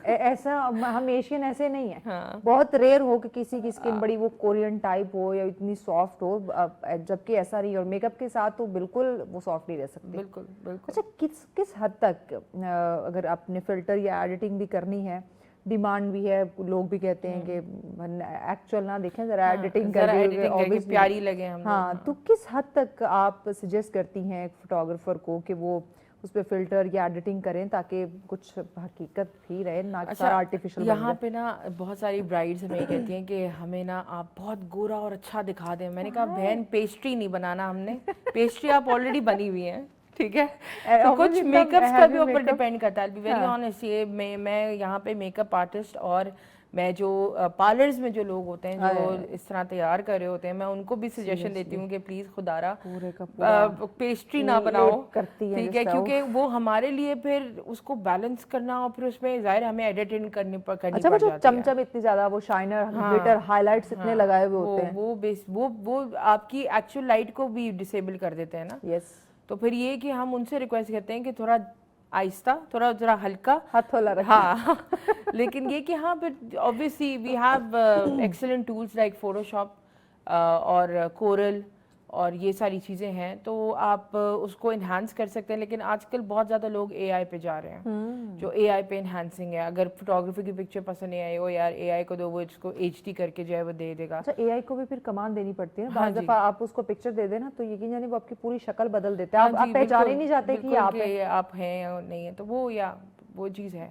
ایسا, ہم ایشین ایسے نہیں ہیں, بہت ریئر ہو کہ کسی کی اسکن بڑی وہ کورین ٹائپ ہو یا اتنی سافٹ ہو, جبکہ ایسا نہیں. اور میک اپ کے ساتھ تو بالکل وہ سافٹ نہیں رہ سکتی. بالکل بالکل. اچھا کس حد تک اگر آپ نے فلٹر یا ایڈیٹنگ بھی کرنی ہے, ڈیمانڈ بھی ہے, لوگ بھی کہتے ہیں کہ ایکچوئل نہ دیکھیں ذرا ایڈیٹنگ کر کے پیاری لگے ہم. ہاں, تو کس حد تک آپ سجیسٹ کرتی ہیں ایک فوٹوگرافر کو کہ وہ اس پہ فلٹر یا ایڈیٹنگ کریں تاکہ کچھ حقیقت بھی رہے, نہ سارا آرٹیفیشل. یہاں پہ نا بہت ساری برائڈز ہمیں یہ کہتی ہیں کہ ہمیں نا آپ بہت گورا اور اچھا دکھا دیں. میں نے کہا بہن پیسٹری نہیں بنانا ہم نے, پیسٹری آپ آلریڈی بنی ہوئی ہیں, ٹھیک ہے. تو کچھ میک اپس کا بھی اوپر ڈیپینڈ کرتا ہے. ویری آنیسٹ, یہ میں یہاں پہ میک اپ آرٹسٹ اور میں جو پارلرز میں جو لوگ ہوتے ہیں جو اس طرح تیار کر رہے ہوتے ہیں, میں ان کو بھی سجیشن دیتی ہوں کہ پلیز خدارا پیسٹری نہ بناؤ, ٹھیک ہے, کیونکہ وہ ہمارے لیے پھر اس کو بیلنس کرنا اور پھر اس میں ظاہر ہمیں ایڈیٹنگ کرنی پڑ جاتی ہے. اچھا, وہ چمچم اتنی زیادہ, وہ شائنر گلٹر ہائی لائٹس اتنے لگائے ہوئے ہوتے ہیں, وہ آپ کی ایکچوئل لائٹ کو بھی ڈسیبل کر دیتے ہیں نا. یس. تو پھر یہ کہ ہم ان سے ریکویسٹ کرتے ہیں کہ تھوڑا آہستہ, تھوڑا ذرا ہلکا ہاتھ تھولا رکھیں. ہاں, لیکن یہ کہ ہاں پھر obviously we have excellent tools like Photoshop اور Corel اور یہ ساری چیزیں ہیں, تو آپ اس کو انہانس کر سکتے ہیں. لیکن آج کل بہت زیادہ لوگ اے آئی پہ جا رہے ہیں, جو اے آئی پہ انہانسنگ ہے. اگر فوٹوگرافی کی پکچر پسند نہیں آئی, وہ یار اے آئی کو دو, وہ اس کو HD کر کے جو ہے وہ دے دے گا. اچھا, اے آئی کو بھی پھر کمان دینی پڑتی ہے نا, بعض دفعہ آپ اس کو پکچر دے دیں نا تو یقین جانے وہ آپ کی پوری شکل بدل دیتے ہیں, آپ پہچان ہی نہیں جاتے کہ آپ ہیں یا نہیں ہیں. تو وہ یا وہ چیز ہے,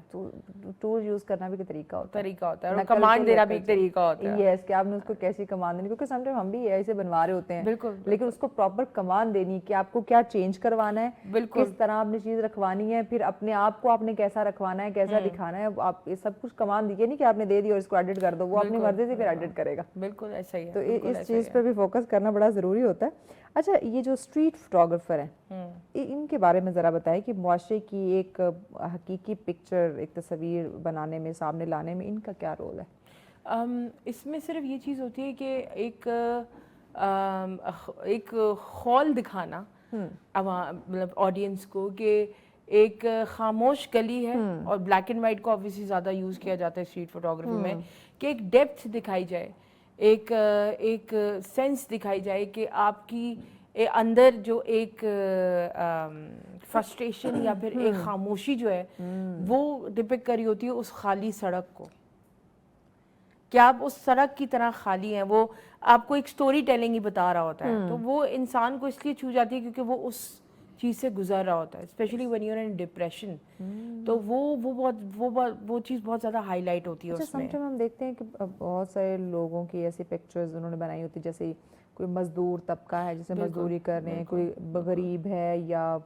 ٹول یوز کرنا بھی ایک طریقہ ہوتا ہے, اور کمانڈ دینا بھی ایک طریقہ ہوتا ہے. یس, کہ آپ نے اس کو کیسی کمانڈ دینی, کیونکہ سم ٹائم ہم بھی اے آئی سے بنوا رہے ہوتے ہیں, لیکن اس کو پراپر کمانڈ دینی کہ آپ کو کیا چینج کروانا ہے, کس طرح آپ نے چیز رکھوانی ہے, پھر اپنے آپ کو آپ نے کیسا رکھوانا ہے, کیسا دکھانا ہے, آپ یہ سب کچھ کمانڈ دیجیے, نہیں کہ آپ نے دے دی اور اس کو ایڈٹ کر دو, وہ اپنی مرضی سے پھر ایڈٹ کرے گا. بالکل ایسا ہی ہے. تو اس چیز پہ بھی فوکس کرنا بڑا ضروری ہوتا ہے. اچھا, یہ جو اسٹریٹ فوٹوگرافر ہیں, ان کے بارے میں ذرا بتائیں کہ معاشرے کی ایک حقیقی پکچر, ایک تصویر بنانے میں, سامنے لانے میں ان کا کیا رول ہے؟ اس میں صرف یہ چیز ہوتی ہے کہ ایک خول دکھانا مطلب آڈینس کو کہ ایک خاموش گلی ہے, اور بلیک اینڈ وائٹ کو obviously زیادہ یوز کیا جاتا ہے اسٹریٹ فوٹوگرافی میں, کہ ایک ڈیپتھ دکھائی جائے, ایک سینس دکھائی جائے کہ آپ کی اندر جو ایک فرسٹریشن یا پھر ایک خاموشی جو ہے وہ ڈپکٹ کری ہوتی ہے اس خالی سڑک کو, کہ آپ اس سڑک کی طرح خالی ہیں. وہ آپ کو ایک سٹوری ٹیلنگ ہی بتا رہا ہوتا ہے, تو وہ انسان کو اس لیے چھو جاتی ہے کیونکہ وہ اس چیز سے گزر رہا ہوتا ہے, especially when you're in depression. تو وہ چیز بہت زیادہ ہائی لائٹ ہوتی ہے اس میں. ہم دیکھتے ہیں کہ بہت سارے لوگوں کی ایسی پکچرز انہوں نے بنائی ہوتی, جیسے کوئی مزدور طبقہ ہے جسے مزدوری کر رہے ہیں, کوئی غریب ہے, یا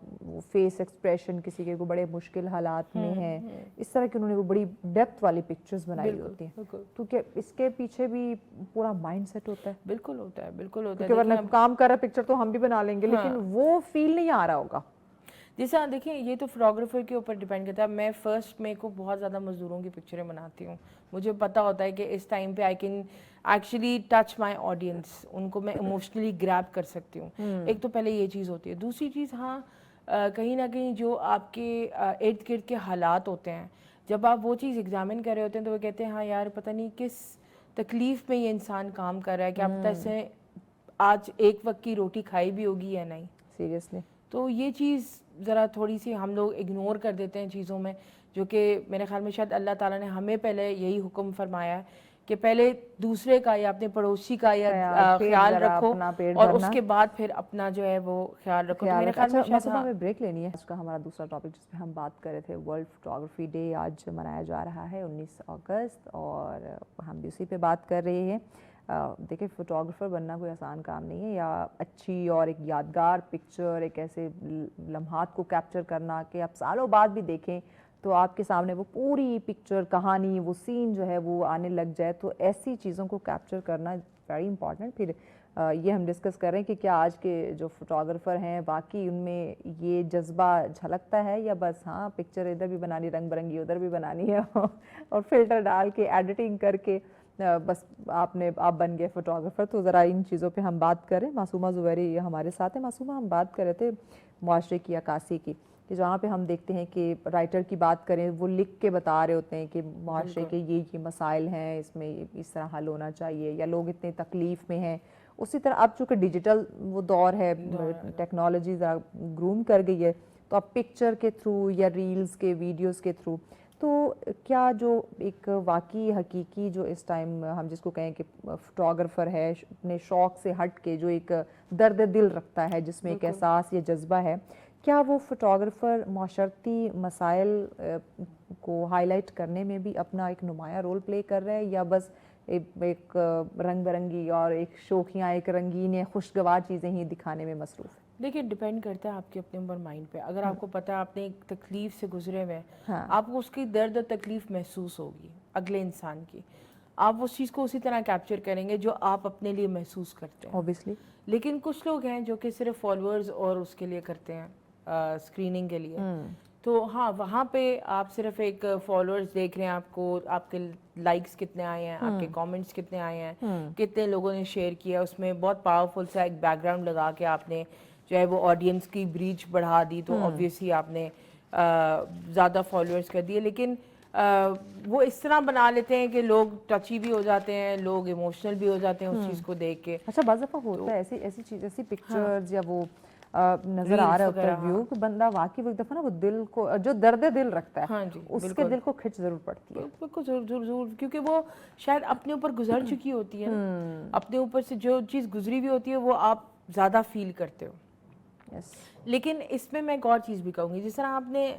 فیس ایکسپریشن کسی کے کوئی بڑے مشکل حالات میں ہے, اس طرح کی انہوں نے وہ بڑی ڈیپتھ والی پکچرز بنائی ہوتی ہیں. کیونکہ اس کے پیچھے بھی پورا مائنڈ سیٹ ہوتا ہے. بالکل ہوتا ہے, بالکل ہوتا ہے. کیونکہ ورنہ کام کر رہا پکچر تو ہم بھی بنا لیں گے, لیکن وہ فیل نہیں آ رہا ہوگا. جیسا دیکھیں, یہ تو فوٹوگرافر کے اوپر ڈیپینڈ کرتا ہے. میں فرسٹ میں کو بہت زیادہ مزدوروں کی پکچریں بناتی ہوں. مجھے پتہ ہوتا ہے کہ اس ٹائم پہ I can actually touch my audience, ان کو میں ایموشنلی گریب کر سکتی ہوں. ایک تو پہلے یہ چیز ہوتی ہے. دوسری چیز, ہاں کہیں نہ کہیں جو آپ کے ارد گرد کے حالات ہوتے ہیں, جب آپ وہ چیز ایگزامن کر رہے ہوتے ہیں تو وہ کہتے ہیں ہاں یار پتہ نہیں کس تکلیف میں یہ انسان کام کر رہا ہے, کیا پتہ اس نے آج ایک وقت کی روٹی کھائی بھی ہوگی یا نہیں. سیریسلی. تو یہ چیز ذرا تھوڑی سی ہم لوگ اگنور کر دیتے ہیں چیزوں میں, جو کہ میرے خیال میں شاید اللہ تعالیٰ نے ہمیں پہلے یہی حکم فرمایا ہے کہ پہلے دوسرے کا یا اپنے پڑوسی کا یا پیٹ خیال ذرا رکھو اپنا پیٹ اور بھرنا. اس کے بعد پھر اپنا جو ہے وہ خیال رکھو. تو میرے خیال میں اچھا شاید مصطفیٰ، ہمیں بریک لینی ہے. آج کا ہمارا دوسرا ٹاپک جس پہ ہم بات کر رہے تھے، ورلڈ فوٹوگرافی ڈے آج منایا جا رہا ہے 19 اگست، اور ہم بھی اسی پہ بات کر رہے ہیں. دیکھیں، فوٹوگرافر بننا کوئی آسان کام نہیں ہے، یا اچھی اور ایک یادگار پکچر، ایک ایسے لمحات کو کیپچر کرنا کہ آپ سالوں بعد بھی دیکھیں تو آپ کے سامنے وہ پوری پکچر، کہانی، وہ سین جو ہے وہ آنے لگ جائے. تو ایسی چیزوں کو کیپچر کرنا ویری امپورٹنٹ. پھر یہ ہم ڈسکس کر رہے ہیں کہ کیا آج کے جو فوٹوگرافر ہیں واقعی ان میں یہ جذبہ جھلکتا ہے، یا بس ہاں پکچر ادھر بھی بنانی، رنگ برنگی ادھر بھی بنانی ہے اور فلٹر ڈال کے ایڈیٹنگ کر کے بس آپ بن گئے فوٹوگرافر. تو ذرا ان چیزوں پہ ہم بات کریں. معصومہ زبیری ہمارے ساتھ ہیں. معصومہ، ہم بات کر رہے تھے معاشرے کی عکاسی کی، کہ جہاں پہ ہم دیکھتے ہیں کہ رائٹر کی بات کریں، وہ لکھ کے بتا رہے ہوتے ہیں کہ معاشرے کے یہ مسائل ہیں، اس میں اس طرح حل ہونا چاہیے، یا لوگ اتنے تکلیف میں ہیں. اسی طرح اب چونکہ ڈیجیٹل وہ دور ہے، ٹیکنالوجی ذرا گروم کر گئی ہے، تو اب پکچر کے تھرو یا ریلز کے، ویڈیوز کے تھرو، تو کیا جو ایک واقعی حقیقی جو اس ٹائم ہم جس کو کہیں کہ فوٹوگرافر ہے، اپنے شوق سے ہٹ کے جو ایک درد دل رکھتا ہے، جس میں ایک احساس یا جذبہ ہے، کیا وہ فوٹوگرافر معاشرتی مسائل کو ہائی لائٹ کرنے میں بھی اپنا ایک نمایاں رول پلے کر رہا ہے، یا بس ایک رنگ برنگی اور ایک شوخیاں، ایک رنگین خوشگوار چیزیں ہی دکھانے میں مصروف ہے؟ دیکھیں، ڈیپینڈ کرتا ہے آپ کے اپنے اوپر مائنڈ پہ. اگر آپ کو پتہ ہے آپ نے ایک تکلیف سے گزرے ہوئے، آپ کو اس کی درد اور تکلیف محسوس ہوگی اگلے انسان کی، آپ اس چیز کو اسی طرح کیپچر کریں گے جو آپ اپنے لیے محسوس کرتے ہیں. اوبیسلی. لیکن کچھ لوگ ہیں جو کہ صرف فالوورز اور اس کے لیے کرتے ہیں، اسکریننگ کے لیے. تو ہاں، وہاں پہ آپ صرف ایک فالوورز دیکھ رہے ہیں، آپ کو آپ کے لائکس کتنے آئے ہیں، آپ کے کامنٹس کتنے آئے ہیں، کتنے لوگوں نے شیئر کیا. اس میں بہت پاورفل سا ایک بیک گراؤنڈ لگا کے آپ نے جو ہے وہ آڈینس کی ریچ بڑھا دی، تو آبویسلی آپ نے زیادہ فالوورز کر دیے. لیکن وہ اس طرح بنا لیتے ہیں کہ لوگ ٹچی بھی ہو جاتے ہیں، لوگ ایموشنل بھی ہو جاتے ہیں اس چیز کو دیکھ کے. اچھا، بعض دفعہ ہوتا ہے ایسی چیز، ایسی پکچرز یا وہ نظر آ رہا ہوتا ہے ویو کہ بندہ واقعی وہ ایک دفعہ نا وہ دل کو جو درد دل رکھتا ہے اس کے دل کو کھچ ضرور پڑتی ہے. بالکل، ضرور، کیونکہ وہ شاید اپنے اوپر گزر چکی ہوتی ہے، اپنے اوپر سے جو چیز گزری ہوئی ہوتی ہے وہ آپ زیادہ فیل کرتے ہو. لیکن اس میں ایک اور چیز بھی کہوں گی، جس طرح آپ نے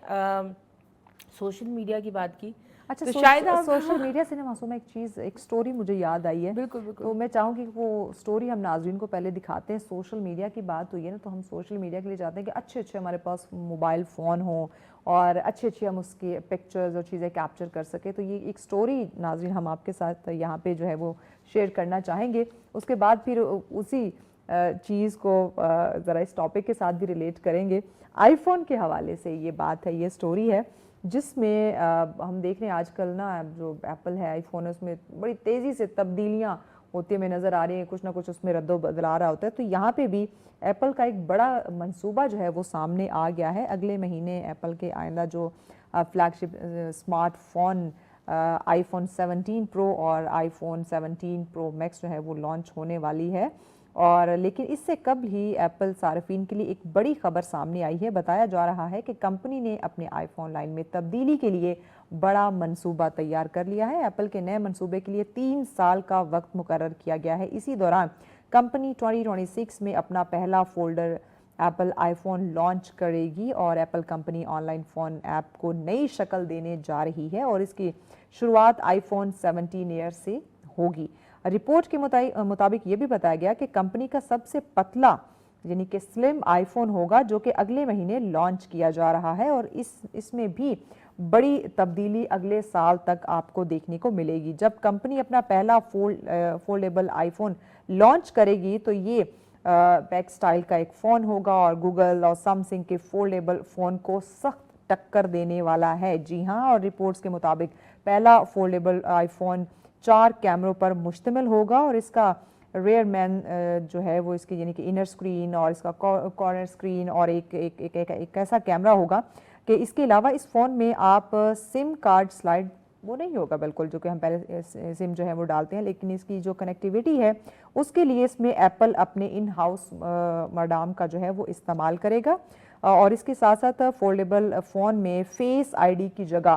سوشل میڈیا کی بات کی. اچھا، شاید سوشل میڈیا سے معصومہ ایک سٹوری مجھے یاد آئی ہے. بالکل. تو میں چاہوں گی کہ وہ سٹوری ہم ناظرین کو پہلے دکھاتے ہیں. سوشل میڈیا کی بات ہوئی ہے نا، تو ہم سوشل میڈیا کے لیے چاہتے ہیں کہ اچھے ہمارے پاس موبائل فون ہوں اور اچھے ہم اس کی پکچرز اور چیزیں کیپچر کر سکیں. تو یہ ایک سٹوری ناظرین ہم آپ کے ساتھ یہاں پہ جو ہے وہ شیئر کرنا چاہیں گے. اس کے بعد پھر اسی چیز کو ذرا اس ٹاپک کے ساتھ بھی ریلیٹ کریں گے. آئی فون کے حوالے سے یہ بات ہے، یہ سٹوری ہے جس میں ہم دیکھ رہے ہیں آج کل نا جو ایپل ہے، آئی فون ہے، اس میں بڑی تیزی سے تبدیلیاں ہوتی ہیں نظر آ رہی ہیں، کچھ نہ کچھ اس میں رد و بدل آ رہا ہوتا ہے. تو یہاں پہ بھی ایپل کا ایک بڑا منصوبہ جو ہے وہ سامنے آ گیا ہے. اگلے مہینے ایپل کے آئندہ جو flag ship smart phone I phone 17 پرو اور آئی فون 17 پرو میکس جو ہے وہ لانچ ہونے والی ہے. اور لیکن اس سے قبل ہی ایپل صارفین کے لیے ایک بڑی خبر سامنے آئی ہے. بتایا جا رہا ہے کہ کمپنی نے اپنے آئی فون لائن میں تبدیلی کے لیے بڑا منصوبہ تیار کر لیا ہے. ایپل کے نئے منصوبے کے لیے 3 سال کا وقت مقرر کیا گیا ہے. اسی دوران کمپنی 2026 میں اپنا پہلا فولڈر ایپل آئی فون لانچ کرے گی، اور apple company on line phone app کو نئی شکل دینے جا رہی ہے، اور اس کی شروعات آئی فون 17 ایئر سے ہوگی. رپورٹ کے مطابق یہ بھی بتایا گیا کہ کمپنی کا سب سے پتلا یعنی کہ سلم آئی فون ہوگا جو کہ اگلے مہینے لانچ کیا جا رہا ہے، اور اس میں بھی بڑی تبدیلی اگلے سال تک آپ کو دیکھنے کو ملے گی. جب کمپنی اپنا پہلا فولڈیبل آئی فون لانچ کرے گی تو یہ بیک سٹائل کا ایک فون ہوگا، اور گوگل اور سیمسنگ کے فولڈیبل فون کو سخت ٹکر دینے والا ہے. جی ہاں، اور رپورٹس کے مطابق پہلا فولڈیبل آئی فون 4 کیمروں پر مشتمل ہوگا، اور اس کا ریئر مین جو ہے وہ اس کی یعنی کہ انر سکرین اور اس کا کارنر سکرین اور ایک ایسا کیمرہ ہوگا کہ اس کے علاوہ اس فون میں آپ سم کارڈ سلائڈ وہ نہیں ہوگا بالکل جو کہ ہم پہلے سم جو ہے وہ ڈالتے ہیں، لیکن اس کی جو کنیکٹیویٹی ہے اس کے لیے اس میں ایپل اپنے ان ہاؤس ماڈام کا جو ہے وہ استعمال کرے گا. اور اس کے ساتھ ساتھ فولڈیبل فون میں فیس آئی ڈی کی جگہ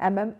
mm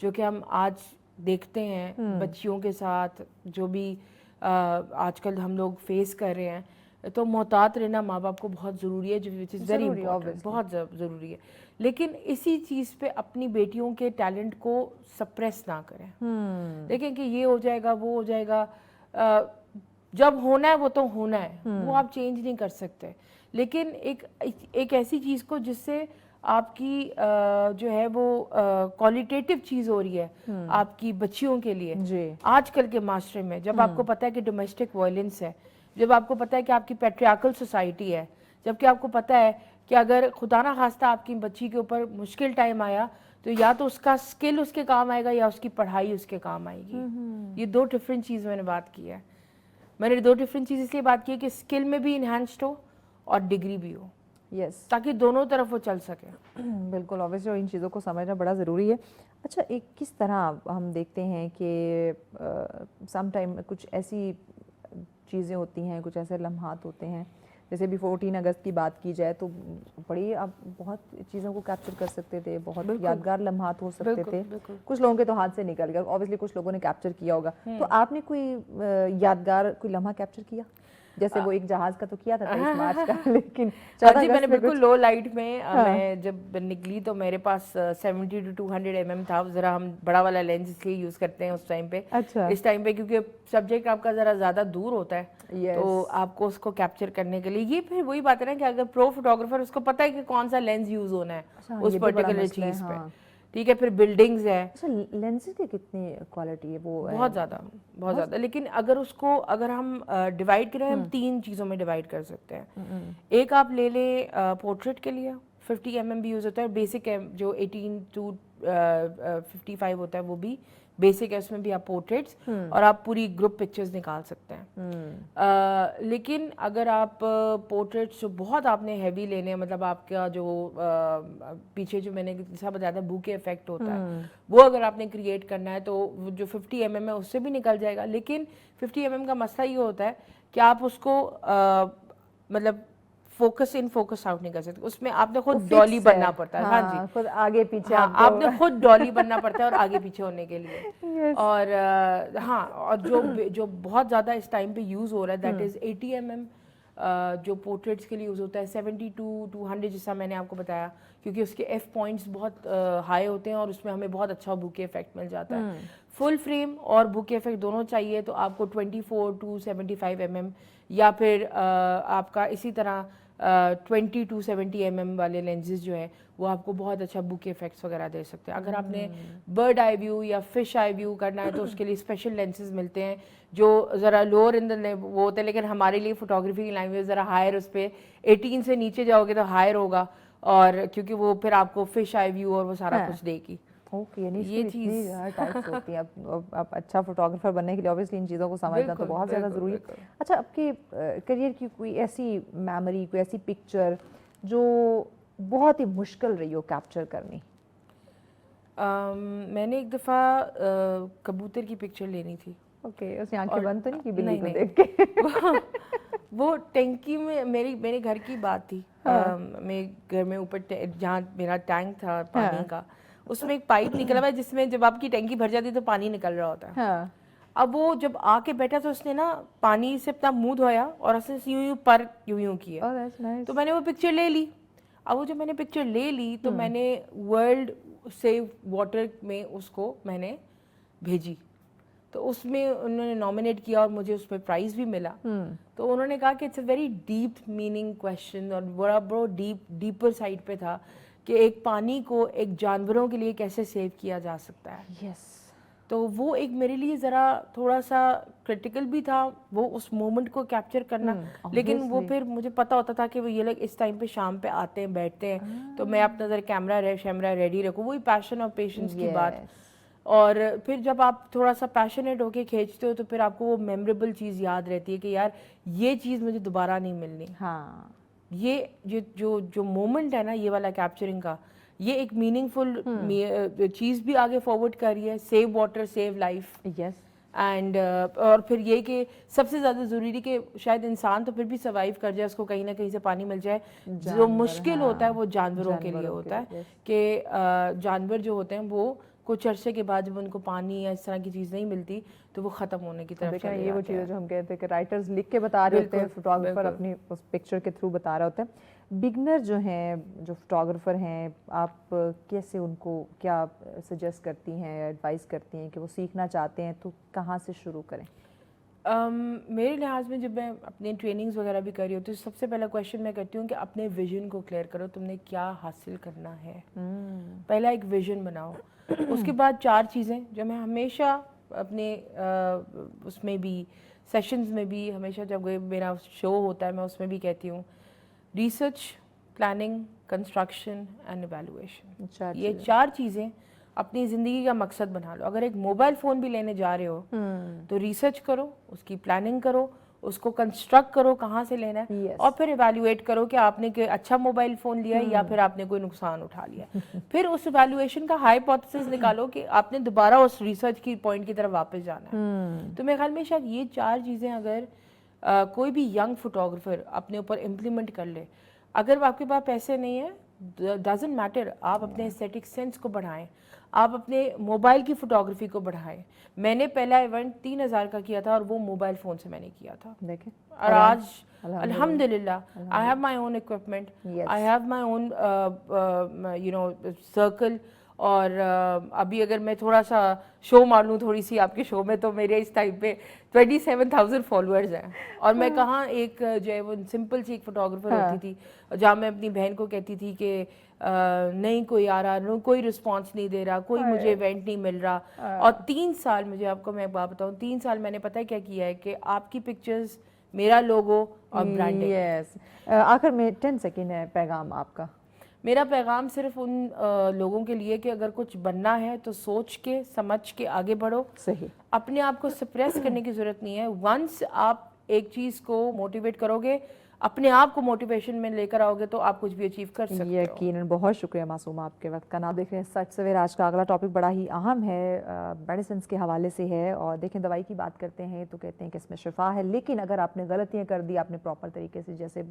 جو کہ ہم آج دیکھتے ہیں بچیوں کے ساتھ جو بھی آج کل ہم لوگ فیس کر رہے ہیں, تو محتاط رہنا ماں باپ کو بہت ضروری ہے, جو وچ از ویری امپورٹنٹ, بہت ضروری ہے. لیکن اسی چیز پہ اپنی بیٹیوں کے ٹیلنٹ کو سپریس نہ کریں. دیکھیں کہ یہ ہو جائے گا, وہ ہو جائے گا, جب ہونا ہے وہ تو ہونا ہے, وہ آپ چینج نہیں کر سکتے. لیکن ایک ایسی چیز کو جس سے آپ کی جو ہے وہ کوالٹیٹیو چیز ہو رہی ہے آپ کی بچیوں کے لیے آج کل کے معاشرے میں, جب آپ کو پتہ ہے کہ ڈومیسٹک وائلنس ہے, جب آپ کو پتہ ہے کہ آپ کی پیٹریارکل سوسائٹی ہے, جب کہ آپ کو پتہ ہے کہ اگر خدا نہ خواستہ آپ کی بچی کے اوپر مشکل ٹائم آیا تو یا تو اس کا اسکل اس کے کام آئے گا یا اس کی پڑھائی اس کے کام آئے گی. یہ دو ڈفرینٹ چیز میں نے بات کی ہے. میں نے دو ڈفرینٹ چیز اس لیے بات کی ہے کہ اسکل میں بھی انہینسڈ ہو اور ڈگری بھی ہو, تاکہ دونوں طرف وہ چل سکے. بالکل, اوبیسلی ان چیزوں کو سمجھنا بڑا ضروری ہے. اچھا, ایک کس طرح ہم دیکھتے ہیں کہ سم ٹائم کچھ ایسی چیزیں ہوتی ہیں, کچھ ایسے لمحات ہوتے ہیں, جیسے بھی 14 اگست کی بات کی جائے تو بڑی آپ بہت چیزوں کو کیپچر کر سکتے تھے, بہت یادگار لمحات ہو سکتے تھے. کچھ لوگوں کے تو ہاتھ سے نکل گئے, اوبیسلی کچھ لوگوں نے کیپچر کیا ہوگا. تو آپ نے کوئی یادگار کوئی لمحہ کیپچر کیا, جیسے وہ ایک جہاز کا تو کیا تھا 23 مارچ کا, لیکن میں نے بالکل لو لائٹ میں میں جب نکلی تو میرے پاس 70 to 200 mm تھا. ذرا ہم بڑا والا لینس اس لیے یوز کرتے ہیں اس ٹائم پہ, اس ٹائم پہ کیونکہ سبجیکٹ آپ کا ذرا زیادہ دور ہوتا ہے, تو آپ کو اس کو کیپچر کرنے کے لیے یہ پھر وہی بات ہے نا کہ اگر پرو فوٹوگرافر اس کو پتہ ہے کہ کون سا لینس یوز ہونا ہے اس پرٹیکولر چیز پہ, ٹھیک ہے. پھر بلڈنگز ہے, لینسز کی کتنی کوالٹی ہے, وہ بہت زیادہ. لیکن اگر اس کو اگر ہم ڈیوائڈ کریں, ہم 3 چیزوں میں ڈیوائڈ کر سکتے ہیں. ایک آپ لے لیں پورٹریٹ کے لیے 50 mm بھی یوز ہوتا ہے, بیسک جو 18 to 55 ہوتا ہے وہ بھی بیسک ہے, اس میں بھی آپ پورٹریٹس اور آپ پوری گروپ پکچرز نکال سکتے ہیں. لیکن اگر آپ پورٹریٹس جو بہت آپ نے ہیوی لینے ہیں, مطلب آپ کا جو پیچھے جو میں نے جیسا بتایا تھا بوکے افیکٹ ہوتا ہے, وہ اگر آپ نے کریٹ کرنا ہے تو جو 50 mm ہے اس سے بھی نکل جائے گا. لیکن 50 mm کا مسئلہ یہ ہوتا ہے کہ آپ اس کو مطلب فوکس ان فوکس آؤٹ نہیں کر سکتے, اس میں آپ نے خود ڈالی بننا پڑتا ہے. ہاں جی, خود آگے پیچھے آپ نے خود ڈالی بننا پڑتا ہے اور آگے پیچھے ہونے کے لیے. اور ہاں, اور جو بہت زیادہ اس ٹائم پہ یوز ہو رہا ہے دیٹ از 80 mm جو پورٹریٹس کے لیے یوز ہوتا ہے. 70 to 200 جیسا میں نے آپ کو بتایا, کیونکہ اس کے ایف پوائنٹس بہت ہائی ہوتے ہیں اور اس میں ہمیں بہت اچھا بوکے افیکٹ مل جاتا ہے. فل فریم اور بوکے افیکٹ دونوں چاہیے تو آپ کو 24 to 75 mm یا پھر آپ کا اسی طرح 20 to 70 mm والے لینزز جو ہیں وہ آپ کو بہت اچھا بوکے افیکٹس وغیرہ دے سکتے ہیں. اگر آپ نے برڈ آئی ویو یا فش آئی ویو کرنا ہے تو اس کے لیے اسپیشل لینسز ملتے ہیں جو ذرا لوور ان وہ ہوتے ہیں, لیکن ہمارے لیے فوٹوگرافی کی لینگویج ذرا ہائر, اس پہ 18 سے نیچے جاؤ گے تو ہائر ہوگا, اور کیونکہ وہ پھر آپ کو فش آئی ویو اور وہ سارا کچھ دے گی. یہ چیز ٹائپس ہوتی ہیں. اب اچھا فوٹوگرافر بننے کے لیے اوبیسلی ان چیزوں کو سمجھنا تو بہت زیادہ ضروری ہے. اچھا, آپ کے کریئر کی کوئی ایسی میموری, کوئی ایسی پکچر جو بہت ہی مشکل رہی ہو کیپچر کرنی؟ میں نے ایک دفعہ کبوتر کی پکچر لینی تھی. اوکے, اس نے آنکھیں بند تو نہیں کی بلی کو دیکھ کے؟ وہ ٹینکی میں میرے گھر کی بات تھی. میرے گھر میں اوپر جہاں میرا ٹینک تھا پانی کا, اس میں ایک پائپ نکلا ہوا ہے جس میں جب آپ کی ٹینکی بھر جاتی ہے تو پانی نکل رہا ہوتا ہے. اب وہ جب آ کے بیٹھا تو اس نے نا پانی سے اپنا منہ دھویا اور اس نے یوں پر یوں کیا, تو میں نے وہ پکچر لے لی. اب وہ جب میں نے پکچر لے لی تو میں نے ورلڈ سیو واٹر میں اس کو میں نے بھیجی, تو اس میں انہوں نے نامینیٹ کیا اور مجھے اس پہ پرائز بھی ملا. تو انہوں نے کہا کہ it's a very deep meaning question, اور بڑا ڈیپر سائڈ پہ تھا کہ ایک پانی کو ایک جانوروں کے لیے کیسے سیو کیا جا سکتا ہے. یس, تو وہ ایک میرے لیے ذرا تھوڑا سا کرٹیکل بھی تھا وہ اس مومنٹ کو کیپچر کرنا. لیکن وہ پھر مجھے پتا ہوتا تھا کہ وہ یہ لوگ اس ٹائم پہ شام پہ آتے ہیں بیٹھتے ہیں, تو میں اپنا ذرا کیمرہ ریڈی رکھوں. وہی پیشن اور پیشنس کی بات. اور پھر جب آپ تھوڑا سا پیشنیٹ ہو کے کھینچتے ہو تو پھر آپ کو وہ میموریبل چیز یاد رہتی ہے کہ یار یہ چیز مجھے دوبارہ نہیں ملنی. ہاں, یہ جو مومنٹ ہے نا یہ والا کیپچرنگ کا, یہ ایک میننگ فل چیز بھی آگے فارورڈ کر رہی ہے. Save water save life. Yes, and اور پھر یہ کہ سب سے زیادہ ضروری کہ شاید انسان تو پھر بھی سروائیو کر جائے, اس کو کہیں نہ کہیں سے پانی مل جائے. جو مشکل ہوتا ہے وہ جانوروں کے لیے ہوتا ہے کہ جانور جو ہوتے ہیں وہ کچھ عرصے کے بعد جب ان کو پانی یا اس طرح کی چیز نہیں ملتی تو وہ ختم ہونے کی طرف دیکھیں چلے یہ وہ جاتے چیز ہیں. جو ہم کہتے ہیں کہ رائٹرز لکھ کے بتا رہے ہوتے ہیں, فوٹوگرافر اپنی اس پکچر کے تھرو بتا رہا ہوتا ہے. بگنر جو ہیں, جو فوٹوگرافر ہیں, آپ کیسے ان کو کیا سجیسٹ کرتی ہیں, ایڈوائز کرتی ہیں کہ وہ سیکھنا چاہتے ہیں تو کہاں سے شروع کریں؟ میرے لحاظ میں جب میں اپنی ٹریننگز وغیرہ بھی کر رہی ہوتی ہوں, سب سے پہلا کویشچن میں کرتی ہوں کہ اپنے ویژن کو کلیئر کرو, تم نے کیا حاصل کرنا ہے. پہلا ایک ویژن بناؤ. اس کے بعد 4 چیزیں جو میں ہمیشہ اپنے اس میں بھی سیشنز میں بھی ہمیشہ جب میرا شو ہوتا ہے میں اس میں بھی کہتی ہوں, research, planning, construction and evaluation. یہ 4 چیزیں اپنی زندگی کا مقصد بنا لو. اگر ایک موبائل فون بھی لینے جا رہے ہو تو ریسرچ کرو, اس کی پلاننگ کرو, اس کو کنسٹرکٹ کرو کہاں سے لینا ہے, اور پھر ایویلویٹ کرو کہ آپ نے کوئی اچھا موبائل فون لیا ہے یا پھر آپ نے کوئی نقصان اٹھا لیا. پھر اس ایویلویشن کا ہائپوتھیسس نکالو کہ آپ نے دوبارہ اس ریسرچ کی پوائنٹ کی طرف واپس جانا ہے. تو میرے خیال میں شاید یہ 4 چیزیں اگر کوئی بھی ینگ فوٹوگرافر اپنے اوپر امپلیمنٹ کر لے, اگر آپ کے پاس پیسے نہیں ہیں ڈزنٹ میٹر, آپ اپنے ایستھیٹک سینس کو بڑھائیں, آپ اپنے موبائل کی فوٹوگرافی کو بڑھائیں. میں نے پہلا ایونٹ 3000 کا کیا تھا اور وہ موبائل فون سے میں نے کیا تھا. دیکھیں اور آج الحمدللہ I have my own equipment, I have my own circle. اور ابھی اگر میں تھوڑا سا شو مار لوں تھوڑی سی آپ کے شو میں, تو میرے اس ٹائم پہ 27,000 فالوورز ہیں. اور میں کہاں ایک جو ہے وہ سمپل سی ایک فوٹوگرافر ہوتی تھی, جہاں میں اپنی بہن کو کہتی تھی کہ نہیں کوئی آ رہا, کوئی رسپانس نہیں دے رہا, کوئی مجھے ایونٹ نہیں مل رہا. اور 3 سال مجھے آپ کو میں ایک بات بتاؤں, 3 سال میں نے پتہ کیا کیا ہے کہ آپ کی پکچرز, میرا لوگو اور برانڈنگ. یس, آخر میں 10 سیکنڈ ہے پیغام آپ کا. میرا پیغام صرف ان لوگوں کے لیے کہ اگر کچھ بننا ہے تو سوچ کے سمجھ کے آگے بڑھو. صحیح. اپنے آپ کو سپریس کرنے کی ضرورت نہیں ہے. ونس آپ ایک چیز کو موٹیویٹ کرو گے, اپنے آپ کو موٹیویشن میں لے کر آؤ گے تو آپ کچھ بھی اچیو کر سکتے ہو. یقیناً. بہت شکریہ معصومہ آپ کے وقت کا. آپ دیکھ رہے ہیں سچ سویرا. آج کا اگلا ٹاپک بڑا ہی اہم ہے, میڈیسنس کے حوالے سے ہے. اور دیکھیں دوائی کی بات کرتے ہیں تو کہتے ہیں کہ اس میں شفا ہے, لیکن اگر آپ نے غلطیاں کر دی, آپ نے پراپر طریقے سے, جیسے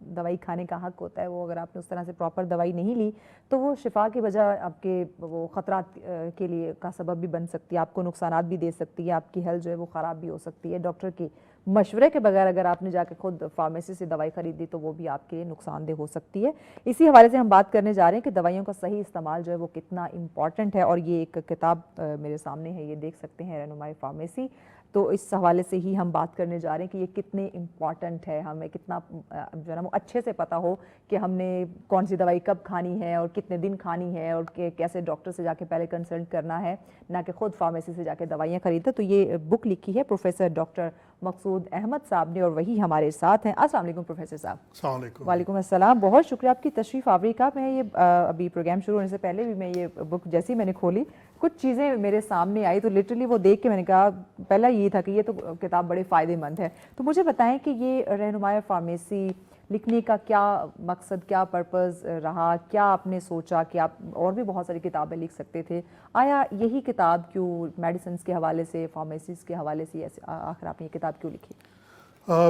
دوائی کھانے کا حق ہوتا ہے وہ, اگر آپ نے اس طرح سے پراپر دوائی نہیں لی تو وہ شفا کی بجائے آپ کے وہ خطرات کے لیے کا سبب بھی بن سکتی ہے, آپ کو نقصانات بھی دے سکتی ہے, آپ کی ہیلتھ جو ہے وہ خراب بھی ہو سکتی ہے. ڈاکٹر کی مشورے کے بغیر اگر آپ نے جا کے خود فارمیسی سے دوائی خریدی تو وہ بھی آپ کے نقصان دہ ہو سکتی ہے. اسی حوالے سے ہم بات کرنے جا رہے ہیں کہ دوائیوں کا صحیح استعمال جو ہے وہ کتنا امپورٹنٹ ہے, اور یہ ایک کتاب میرے سامنے ہے, یہ دیکھ سکتے ہیں, رہنمائی فارمیسی. تو اس حوالے سے ہی ہم بات کرنے جا رہے ہیں کہ یہ کتنے امپورٹنٹ ہے, ہمیں کتنا جو ہے نا وہ اچھے سے پتہ ہو کہ ہم نے کون سی دوائی کب کھانی ہے اور کتنے دن کھانی ہے, اور کہ کیسے ڈاکٹر سے جا کے پہلے کنسلٹ کرنا ہے, نہ کہ خود فارمیسی سے جا کے دوائیاں خریدیں. تو یہ بک لکھی ہے پروفیسر ڈاکٹر مقصود احمد صاحب نے, اور وہی ہمارے ساتھ ہیں. السلام علیکم پروفیسر صاحب. السلام علیکم. وعلیکم السلام. بہت شکریہ آپ کی تشریف آوری کا. میں یہ ابھی پروگرام شروع ہونے سے پہلے بھی میں یہ بک جیسی میں نے کھولی, کچھ چیزیں میرے سامنے آئی تو لٹرلی وہ دیکھ کے میں نے کہا, پہلا یہ تھا کہ یہ تو کتاب بڑے فائدے مند ہے. تو مجھے بتائیں کہ یہ رہنمائی فارمیسی لکھنے کا کیا مقصد, کیا پرپز رہا, کیا آپ نے سوچا کہ آپ اور بھی بہت ساری کتابیں لکھ سکتے تھے, آیا یہی کتاب کیوں میڈیسنس کے حوالے سے, فارمیسیز کے حوالے سے آخر آپ نے یہ کتاب کیوں لکھی؟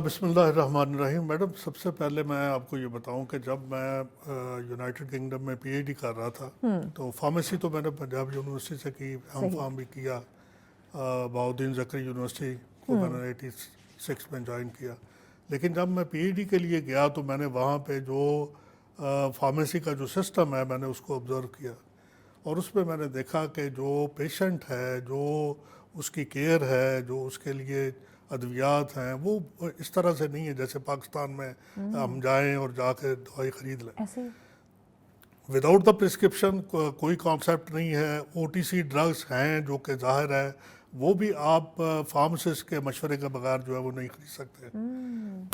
بسم اللہ الرحمن الرحیم. میڈم سب سے پہلے میں آپ کو یہ بتاؤں کہ جب میں یونائٹڈ کنگڈم میں پی ایچ ڈی کر رہا تھا تو فارمیسی تو میں نے پنجاب یونیورسٹی سے کی, ہم فارم بھی کیا, بہاؤالدین زکری یونیورسٹی کو میں نے 86 میں جوائن کیا. لیکن جب میں پی ایچ ڈی کے لیے گیا تو میں نے وہاں پہ جو فارمیسی کا جو سسٹم ہے میں نے اس کو آبزرو کیا, اور اس پہ میں نے دیکھا کہ جو پیشنٹ ہے, جو اس کی کیئر ہے, جو اس کے لیے ادویات ہیں, وہ اس طرح سے نہیں ہے جیسے پاکستان میں ہم جائیں اور جا کے دوائی خرید لیں. وداؤٹ دا پرسکرپشن کوئی کانسیپٹ نہیں ہے. او ٹی سی ڈرگس ہیں جو کہ ظاہر ہے وہ بھی آپ فارماسسٹ کے مشورے کے بغیر جو ہے وہ نہیں خرید سکتے.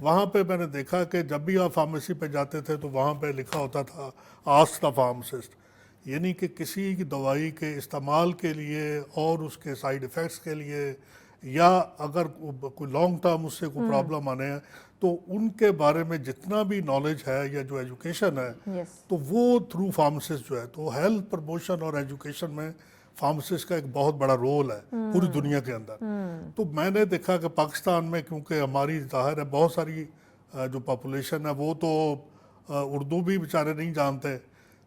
وہاں پہ میں نے دیکھا کہ جب بھی آپ فارمیسی پہ جاتے تھے تو وہاں پہ لکھا ہوتا تھا آسک دا فارماسسٹ, یعنی کہ کسی دوائی کے استعمال کے لیے اور اس کے سائیڈ ایفیکٹس کے لیے, یا اگر کوئی لانگ ٹرم اس سے کوئی پرابلم آنے ہیں تو ان کے بارے میں جتنا بھی نالج ہے یا جو ایجوکیشن ہے تو وہ تھرو فارماسسٹ جو ہے. تو ہیلتھ پروموشن اور ایجوکیشن میں فارماسسٹ کا ایک بہت بڑا رول ہے پوری دنیا کے اندر. تو میں نے دیکھا کہ پاکستان میں کیونکہ ہماری ظاہر ہے بہت ساری جو پاپولیشن ہے وہ تو اردو بھی بیچارے نہیں جانتے,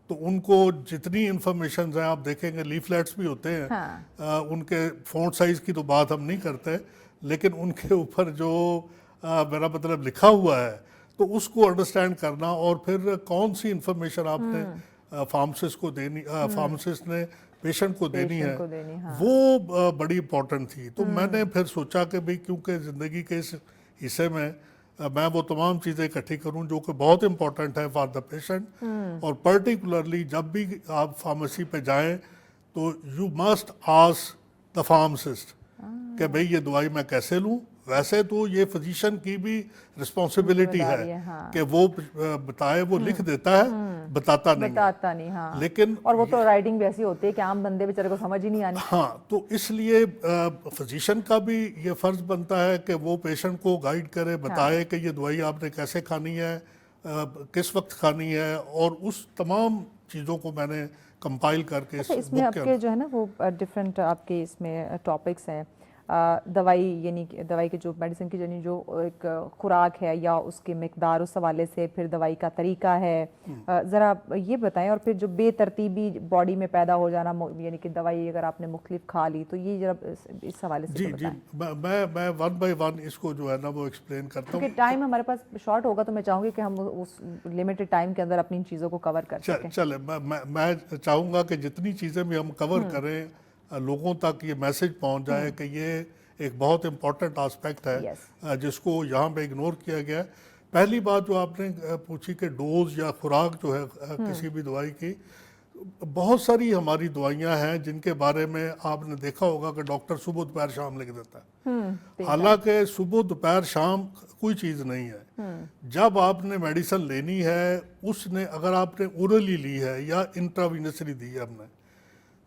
تو ان کو جتنی انفارمیشن ہیں آپ دیکھیں گے لیفلیٹس بھی ہوتے ہیں, ان کے فونٹ سائز کی تو بات ہم نہیں کرتے, لیکن ان کے اوپر جو میرا مطلب لکھا ہوا ہے تو اس کو انڈرسٹینڈ کرنا, اور پھر کون سی انفارمیشن آپ نے فارماسسٹ کو دینی, فارماسسٹ نے پیشنٹ کو دینی ہے, وہ بڑی امپورٹنٹ تھی. تو میں نے پھر سوچا کہ بھئی کیونکہ زندگی کے اس حصے میں میں وہ تمام چیزیں اکٹھی کروں جو کہ بہت امپورٹنٹ ہے فار دا پیشنٹ, اور پرٹیکولرلی جب بھی آپ فارمیسی پہ جائیں تو you must ask the pharmacist کہ بھئی یہ دوائی میں کیسے لوں. ویسے تو یہ فزیشین کی بھی رسپانسبلٹی ہے کہ وہ بتائے, وہ لکھ دیتا ہے بتاتا نہیں, لیکن اور وہ تو رائٹنگ بھی ایسی ہوتی ہے کہ عام بندے بیچارے کو سمجھ ہی نہیں آنی. ہاں, تو اس لیے فزیشین کا بھی یہ فرض بنتا ہے کہ وہ پیشنٹ کو گائیڈ کرے, بتائے کہ یہ دوائی آپ نے کیسے کھانی ہے, کس وقت کھانی ہے, اور اس تمام چیزوں کو میں نے کمپائل کر کے اس میں آپ کے جو ہے نا وہ ڈفرینٹ آپ کے اس میں ٹاپکس ہیں, دوائی یعنی دوائی کے جو میڈیسن کی یعنی جو ایک خوراک ہے یا اس کی مقدار, اس حوالے سے پھر دوائی کا طریقہ ہے, ذرا یہ بتائیں. اور پھر جو بے ترتیبی باڈی میں پیدا ہو جانا, یعنی کہ دوائی اگر آپ نے مختلف کھا لی تو یہ ذرا اس حوالے سے بتائیں. میں ون بائی ون اس کو جو ہے نا وہ ایکسپلین کرتا ہوں, کیونکہ ٹائم ہمارے پاس شارٹ ہوگا تو میں چاہوں گی کہ ہم اس لمیٹڈ ٹائم کے اندر اپنی چیزوں کو کور کر سکیں. چلے میں چاہوں گا کہ جتنی چیزیں بھی ہم کور کریں لوگوں تک یہ میسج پہنچ جائے کہ یہ ایک بہت امپورٹنٹ آسپیکٹ ہے جس کو یہاں پہ اگنور کیا گیا ہے. پہلی بات جو آپ نے پوچھی کہ ڈوز یا خوراک جو ہے کسی بھی دوائی کی, بہت ساری ہماری دوائیاں ہیں جن کے بارے میں آپ نے دیکھا ہوگا کہ ڈاکٹر صبح دوپہر شام لکھ دیتا ہے, حالانکہ صبح دوپہر شام کوئی چیز نہیں ہے. جب آپ نے میڈیسن لینی ہے اس نے اگر آپ نے اورلی لی ہے یا انٹراوینسلی دی ہے, ہم نے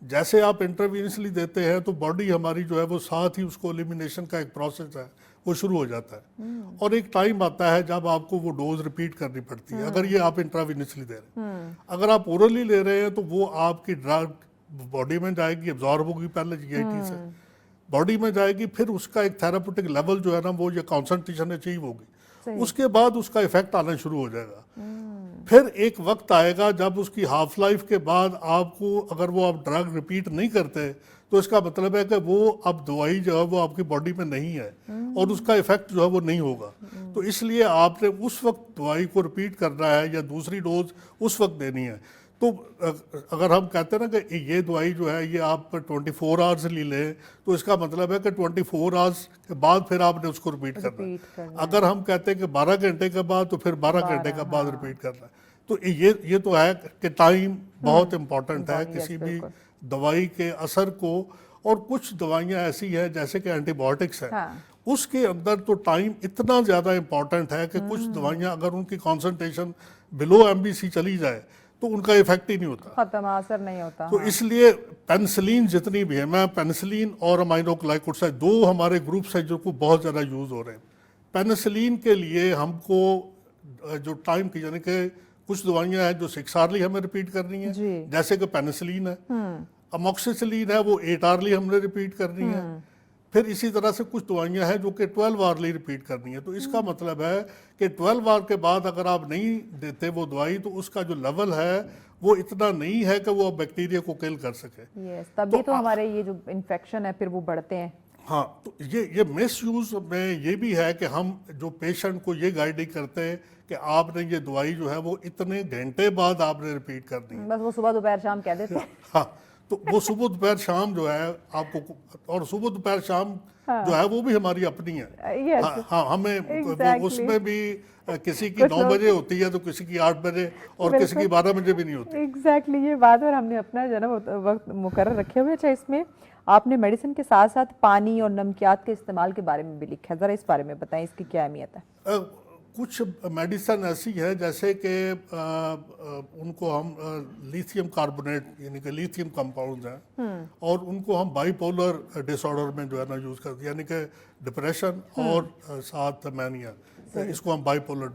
جیسے آپ انٹروینسلی دیتے ہیں تو باڈی ہماری جو ہے وہ ساتھ ہی اس کو ایلیمینیشن کا ایک پروسیس ہے وہ شروع ہو جاتا ہے, اور ایک ٹائم آتا ہے جب آپ کو وہ ڈوز ریپیٹ کرنی پڑتی ہے اگر یہ آپ انٹراوینسلی دے رہے ہیں. اگر آپ اورلی لے رہے ہیں تو وہ آپ کی ڈرگ باڈی میں جائے گی, ابزارب ہوگی پہلے جی آئی ٹی سے باڈی میں جائے گی, پھر اس کا ایک تھیراپوٹک لیول جو ہے نا وہ یہ کانسنٹریشن اچیو ہوگی, اس کے بعد اس کا ایفیکٹ آنا شروع ہو جائے گا. پھر ایک وقت آئے گا جب اس کی ہاف لائف کے بعد آپ کو اگر وہ آپ ڈرگ ریپیٹ نہیں کرتے تو اس کا مطلب ہے کہ وہ اب دوائی جو ہے وہ آپ کی باڈی میں نہیں ہے اور اس کا ایفیکٹ جو ہے وہ نہیں ہوگا. تو اس لیے آپ نے اس وقت دوائی کو ریپیٹ کرنا ہے یا دوسری ڈوز اس وقت دینی ہے. تو اگر ہم کہتے ہیں نا کہ یہ دوائی جو ہے یہ آپ 24 آورز لی لیں تو اس کا مطلب ہے کہ 24 آورز کے بعد پھر آپ نے اس کو ریپیٹ کرنا ہے. اگر ہم کہتے ہیں کہ 12 گھنٹے کے بعد تو پھر 12 گھنٹے کے بعد ریپیٹ کرنا ہے. تو یہ تو ہے کہ ٹائم بہت امپورٹنٹ ہے کسی بھی دوائی کے اثر کو, اور کچھ دوائیاں ایسی ہیں جیسے کہ اینٹی بایوٹکس ہیں اس کے اندر تو ٹائم اتنا زیادہ امپورٹنٹ ہے کہ کچھ دوائیاں اگر ان کی کانسنٹریشن بلو MBC چلی جائے تو ان کا ایفیکٹ ہی نہیں ہوتا, ختم اثر نہیں ہوتا. تو اس لیے پینسلین جتنی بھی ہے, میں پینسلین اور امائنو گلائکوسائڈ دو ہمارے گروپس ہیں جو کو بہت زیادہ یوز ہو رہے ہیں. پینسلین کے لیے ہم کو جو ٹائم کی یعنی کہ کچھ دوائیاں ہیں جو 6 آورلی ہمیں ریپیٹ کرنی ہے جیسے کہ پینسلین ہے, اموکسیسلین ہے وہ 8 آورلی ہم نے ریپیٹ کرنی ہے. پھر اسی طرح سے کچھ دوائیاں ہیں جو کہ 12 آورلی ریپیٹ کرنی ہے. تو اس کا مطلب ہے کہ 12 آور کے بعد اگر آپ نہیں دیتے وہ دوائی تو اس کا جو لیول ہے وہ اتنا نہیں ہے کہ وہ بیکٹیریا کو کل کر سکے. تبھی تو ہمارے یہ جو انفیکشن ہے پھر وہ بڑھتے ہیں. ہاں, تو یہ مس یوز میں یہ بھی ہے کہ ہم جو پیشنٹ کو یہ گائیڈ نہیں کرتے کہ آپ نے یہ دوائی جو ہے وہ اتنے گھنٹے بعد آپ نے ریپیٹ کرنی ہے, بس وہ صبح دوپہر شام کہہ دیتے ہیں. ہاں, تو وہ صبح دوپہر شام جو ہے آپ کو, اور صبح دوپہر شام جو ہے وہ بھی ہماری اپنی ہے. ہاں, ہمیں اس میں بھی کسی کی 9 بجے ہوتی ہے تو کسی کی 8 بجے اور کسی کی 12 بجے بھی نہیں ہوتی. ایگزیکٹلی یہ بات, اور ہم نے اپنا جو ہے نا وقت مقرر رکھے ہوئے. اچھا, اس میں آپ نے میڈیسن کے ساتھ ساتھ پانی اور نمکیات کے استعمال کے بارے میں بھی لکھا ہے, ذرا اس بارے میں بتائیں اس کی کیا اہمیت ہے. کچھ میڈیسن ایسی ہے جیسے کہ ان کو ہم لیتھیم کاربونیٹ یعنی کہ لیتھیم کمپاؤنڈز ہیں اور ان کو ہم بائی پولر ڈس آرڈر میں جو ہے نا یوز کرتے ہیں, یعنی کہ ڈپریشن اور ساتھ مینیا, اس کو ہم بائی پولر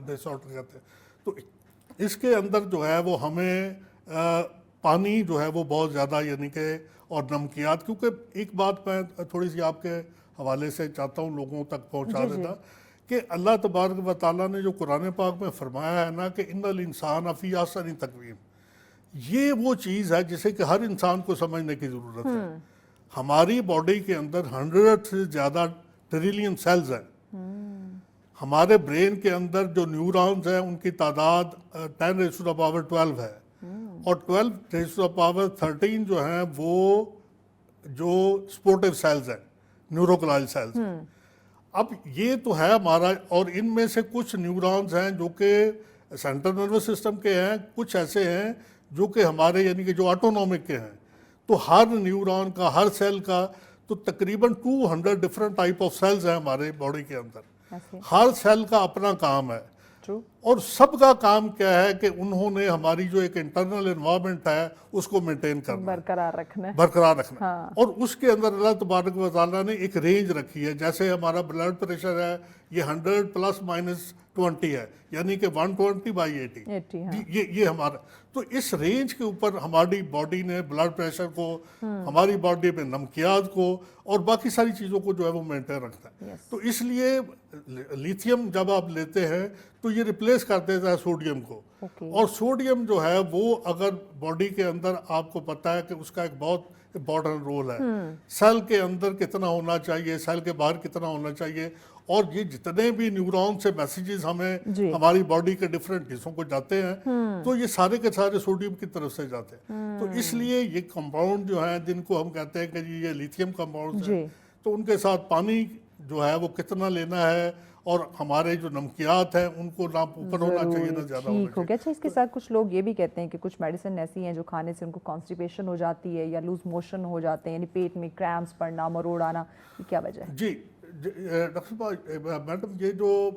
ڈس آرڈر کہتے ہیں. تو اس کے اندر جو ہے وہ ہمیں پانی جو ہے وہ بہت زیادہ یعنی کہ اور نمکیات, کیونکہ ایک بات میں تھوڑی سی آپ کے حوالے سے چاہتا ہوں لوگوں تک پہنچا دیتا کہ اللہ تبارک و تعالیٰ نے جو قرآن پاک میں فرمایا ہے نا کہ ان الانسان فی احسن تقویم, یہ وہ چیز ہے جسے کہ ہر انسان کو سمجھنے کی ضرورت ہے. ہماری باڈی کے اندر 100 سے زیادہ ٹریلین سیلز ہیں. ہمارے برین کے اندر جو نیورونز ہیں ان کی تعداد 10⁻12 ہے, اور 12⁻13 جو ہیں وہ جو سپورٹیو سیلز ہیں, نیوروکلائل سیلز. اب یہ تو ہے ہمارا, اور ان میں سے کچھ نیورونز ہیں جو کہ سینٹرل نروس سسٹم کے ہیں, کچھ ایسے ہیں جو کہ ہمارے یعنی کہ جو آٹونومک کے ہیں. تو ہر نیورون کا, ہر سیل کا تو تقریباً 200 ڈفرنٹ ٹائپ آف سیلز ہیں ہمارے باڈی کے اندر. ہر سیل کا اپنا کام ہے, اور سب کا کام کیا ہے کہ انہوں نے ہماری جو ایک انٹرنل انوائرمنٹ ہے اس کو مینٹین کرنا, برقرار رکھنا, اور اس کے اندر اللہ تبارک و تعالیٰ نے ایک رینج رکھی ہے. جیسے ہمارا بلڈ پریشر ہے یہ 100 ± 20 ہے, یعنی کہ 120/80. یہ ہمارا, تو اس رینج کے اوپر ہماری باڈی نے بلڈ پریشر کو, ہماری باڈی میں نمکیات کو اور باقی ساری چیزوں کو جو ہے وہ مینٹین رکھتا ہے. تو اس لیے لیتھیم جب آپ لیتے ہیں تو یہ ریپلیس کر دیتا ہے سوڈیم کو, اور سوڈیم جو ہے وہ اگر باڈی کے اندر آپ کو پتہ ہے کہ اس کا ایک بہت امپورٹنٹ رول ہے. سیل کے اندر کتنا ہونا چاہیے, سیل کے باہر کتنا ہونا چاہیے, اور یہ جتنے بھی نیورون سے میسیجز ہمیں ہماری باڈی کے ڈفرینٹ حصوں کو جاتے ہیں تو یہ سارے کے سارے سوڈیم کی طرف سے جاتے ہیں. تو اس لیے یہ کمپاؤنڈ جو ہیں جن کو ہم کہتے ہیں کہ یہ لیتھیم کمپاؤنڈز ہیں, تو ان کے ساتھ پانی جو ہے وہ کتنا لینا ہے, اور ہمارے جو نمکیات ہیں ان کو نہ اوپر ہونا چاہیے نہ زیادہ ہونا چاہیے. اچھا, اس کے ساتھ کچھ لوگ یہ بھی کہتے ہیں کہ کچھ میڈیسن ایسی ہیں جو کھانے سے ان کو کانسٹیپیشن ہو جاتی ہے یا لوز موشن ہو جاتے ہیں, یعنی پیٹ میں کریمپس پڑنا, مروڑ آنا, یہ کیا وجہ ہے؟ جی ڈاکٹر صاحب, میڈم یہ جو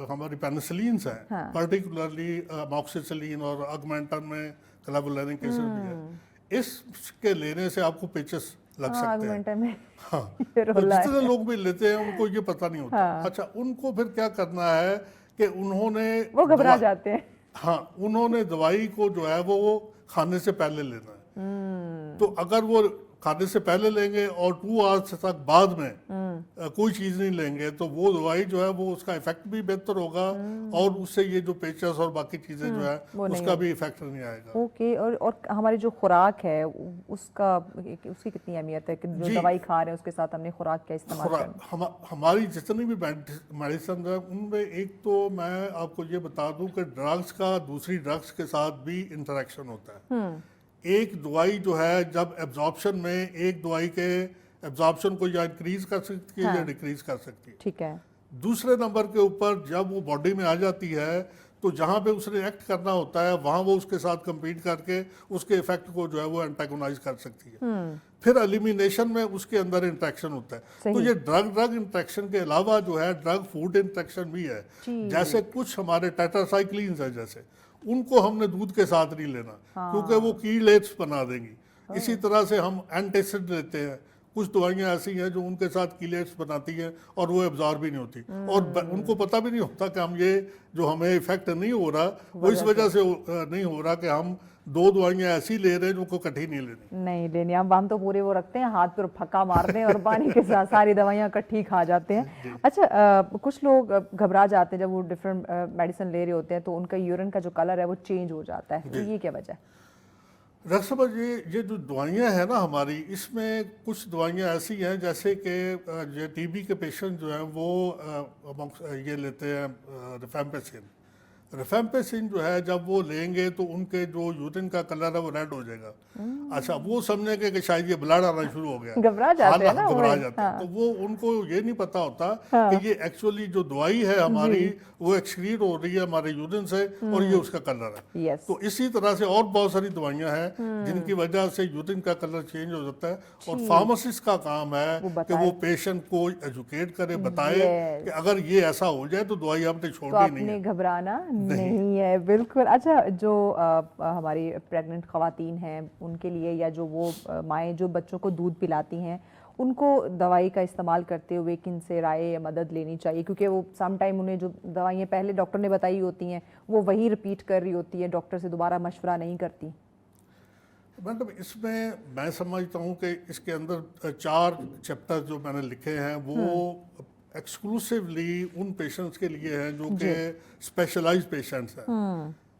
ہماری پینسلینس ہیں, پرٹیکولرلی موکسیسلین اور آگمنٹن میں کلیبولینک ایسڈ بھی ہے, اس کے لینے سے آپ کو پیچز لگ سکتے ہیں. ہاں, جتنے لوگ بھی لیتے ہیں ان کو یہ پتہ نہیں ہوتا. اچھا, ان کو پھر کیا کرنا ہے کہ انہوں نے, وہ گھبرا جاتے ہیں. ہاں, انہوں نے دوائی کو جو ہے وہ کھانے سے پہلے لینا ہے. تو اگر وہ کھانے سے پہلے لیں گے اور 2 hours تک بعد میں کوئی چیز نہیں لیں گے تو وہ دوائی جو ہے وہ اس کا ایفیکٹ بھی بہتر ہوگا, اور اس سے یہ جو پیچز اور باقی چیزیں جو ہے اس کا بھی ایفیکٹ نہیں آئے گا. اوکے, اور ہماری جو خوراک ہے اس کی کتنی اہمیت ہے کہ جو دوائی کھا رہے ہیں اس کے ساتھ ہم نے خوراک کیا استعمال کرنا؟ ہماری جتنی بھی میڈیسن ہیں ان میں ایک تو میں آپ کو یہ بتا دوں کہ ڈرگس کا دوسری ڈرگس کے ساتھ بھی انٹریکشن ہوتا ہے. ایک دوائی جو ہے جب ایبزارپشن میں ایک دوائی کے ایبزارپشن کو یا انکریز کر سکتی ہے یا ڈیکریز کر سکتی ہے. ٹھیک ہے. دوسرے نمبر کے اوپر جب وہ باڈی میں آ جاتی ہے تو جہاں پہ اس نے ایکٹ کرنا ہوتا ہے وہاں وہ اس کے ساتھ کمپیٹ کر کے اس کے ایفیکٹ کو جو ہے وہ انٹیگونائز کر سکتی ہے. پھر ایلیمینیشن میں اس کے اندر انٹریکشن ہوتا ہے. تو یہ ڈرگ انٹریکشن کے علاوہ جو ہے ڈرگ فوڈ انٹریکشن بھی ہے. جیسے کچھ ہمارے ٹیٹراسائکلینز ہیں, جیسے ان کو ہم نے دودھ کے ساتھ نہیں لینا کیونکہ وہ کیلیٹس بنا دیں گی. اسی طرح سے ہم اینٹیسڈ لیتے ہیں, کچھ دوائیاں ایسی ہیں جو ان کے ساتھ کیلیٹس بناتی ہیں اور وہ ابزار بھی نہیں ہوتی, اور ان کو پتہ بھی نہیں ہوتا کہ ہم یہ جو ہمیں ایفیکٹ نہیں ہو رہا وہ اس وجہ سے نہیں ہو رہا کہ ہم 2 دوائیاں ایسی لے رہے ہیں جو کو کٹھی نہیں لینی. ہم تو پورے وہ رکھتے ہیں, ہاتھ پر پھکا مارتے ہیں اور پانی کے ساتھ ساری دوائیاں کٹھی کھا جاتے ہیں. اچھا, کچھ لوگ گھبرا جاتے ہیں جب وہ ڈفرینٹ میڈیسن لے رہے ہوتے ہیں تو ان کا یورین کا جو کلر ہے وہ چینج ہو جاتا ہے, یہ کیا وجہ ہے؟ ڈاکٹر صاحب, یہ جو دوائیاں ہیں نا ہماری, اس میں کچھ دوائیاں ایسی ہیں جیسے کہ یہ ٹی بی کے پیشنٹ جو ہیں وہ یہ لیتے ہیں ریفیمپیسن. ریفیمپیسن جو ہے جب وہ لیں گے تو ان کے جو یورین کا کلر ہے وہ ریڈ ہو جائے گا. اچھا, وہ سمجھیں گے کہ شاید یہ بلڈ آنا شروع ہو گیا, گھبرا جاتے ہیں نا, گھبرا جاتے ہیں. تو وہ ان کو یہ نہیں پتا ہوتا کہ یہ ایکچولی جو دوائی ہے ہماری وہ ایکسکریٹ ہو رہی ہے ہمارے یورین سے اور یہ اس کا کلر ہے. تو اسی طرح سے اور بہت ساری دوائیاں ہیں جن کی وجہ سے یورین کا کلر چینج ہو جاتا ہے, اور فارماسسٹ کا کام ہے کہ وہ پیشنٹ کو ایجوکیٹ کرے, بتائے کہ اگر یہ ایسا ہو جائے تو دوائی آپ نے چھوڑنی نہیں ہے, گھبرانا نہیں ہے. بالکل. اچھا, جو ہماری پریگننٹ خواتین ہیں ان کے لیے, یا جو وہ مائیں جو بچوں کو دودھ پلاتی ہیں, ان کو دوائی کا استعمال کرتے ہوئے کن سے رائے یا مدد لینی چاہیے؟ کیونکہ وہ سم ٹائم انہیں جو دوائیاں پہلے ڈاکٹر نے بتائی ہوتی ہیں وہ وہی ریپیٹ کر رہی ہوتی ہیں, ڈاکٹر سے دوبارہ مشورہ نہیں کرتی. مطلب اس میں سمجھتا ہوں کہ اس کے اندر 4 چیپٹر جو میں نے لکھے ہیں وہ ایکسکلوسیولی ان پیشنٹس کے لیے ہیں جو کہ اسپیشلائز پیشنٹس ہیں.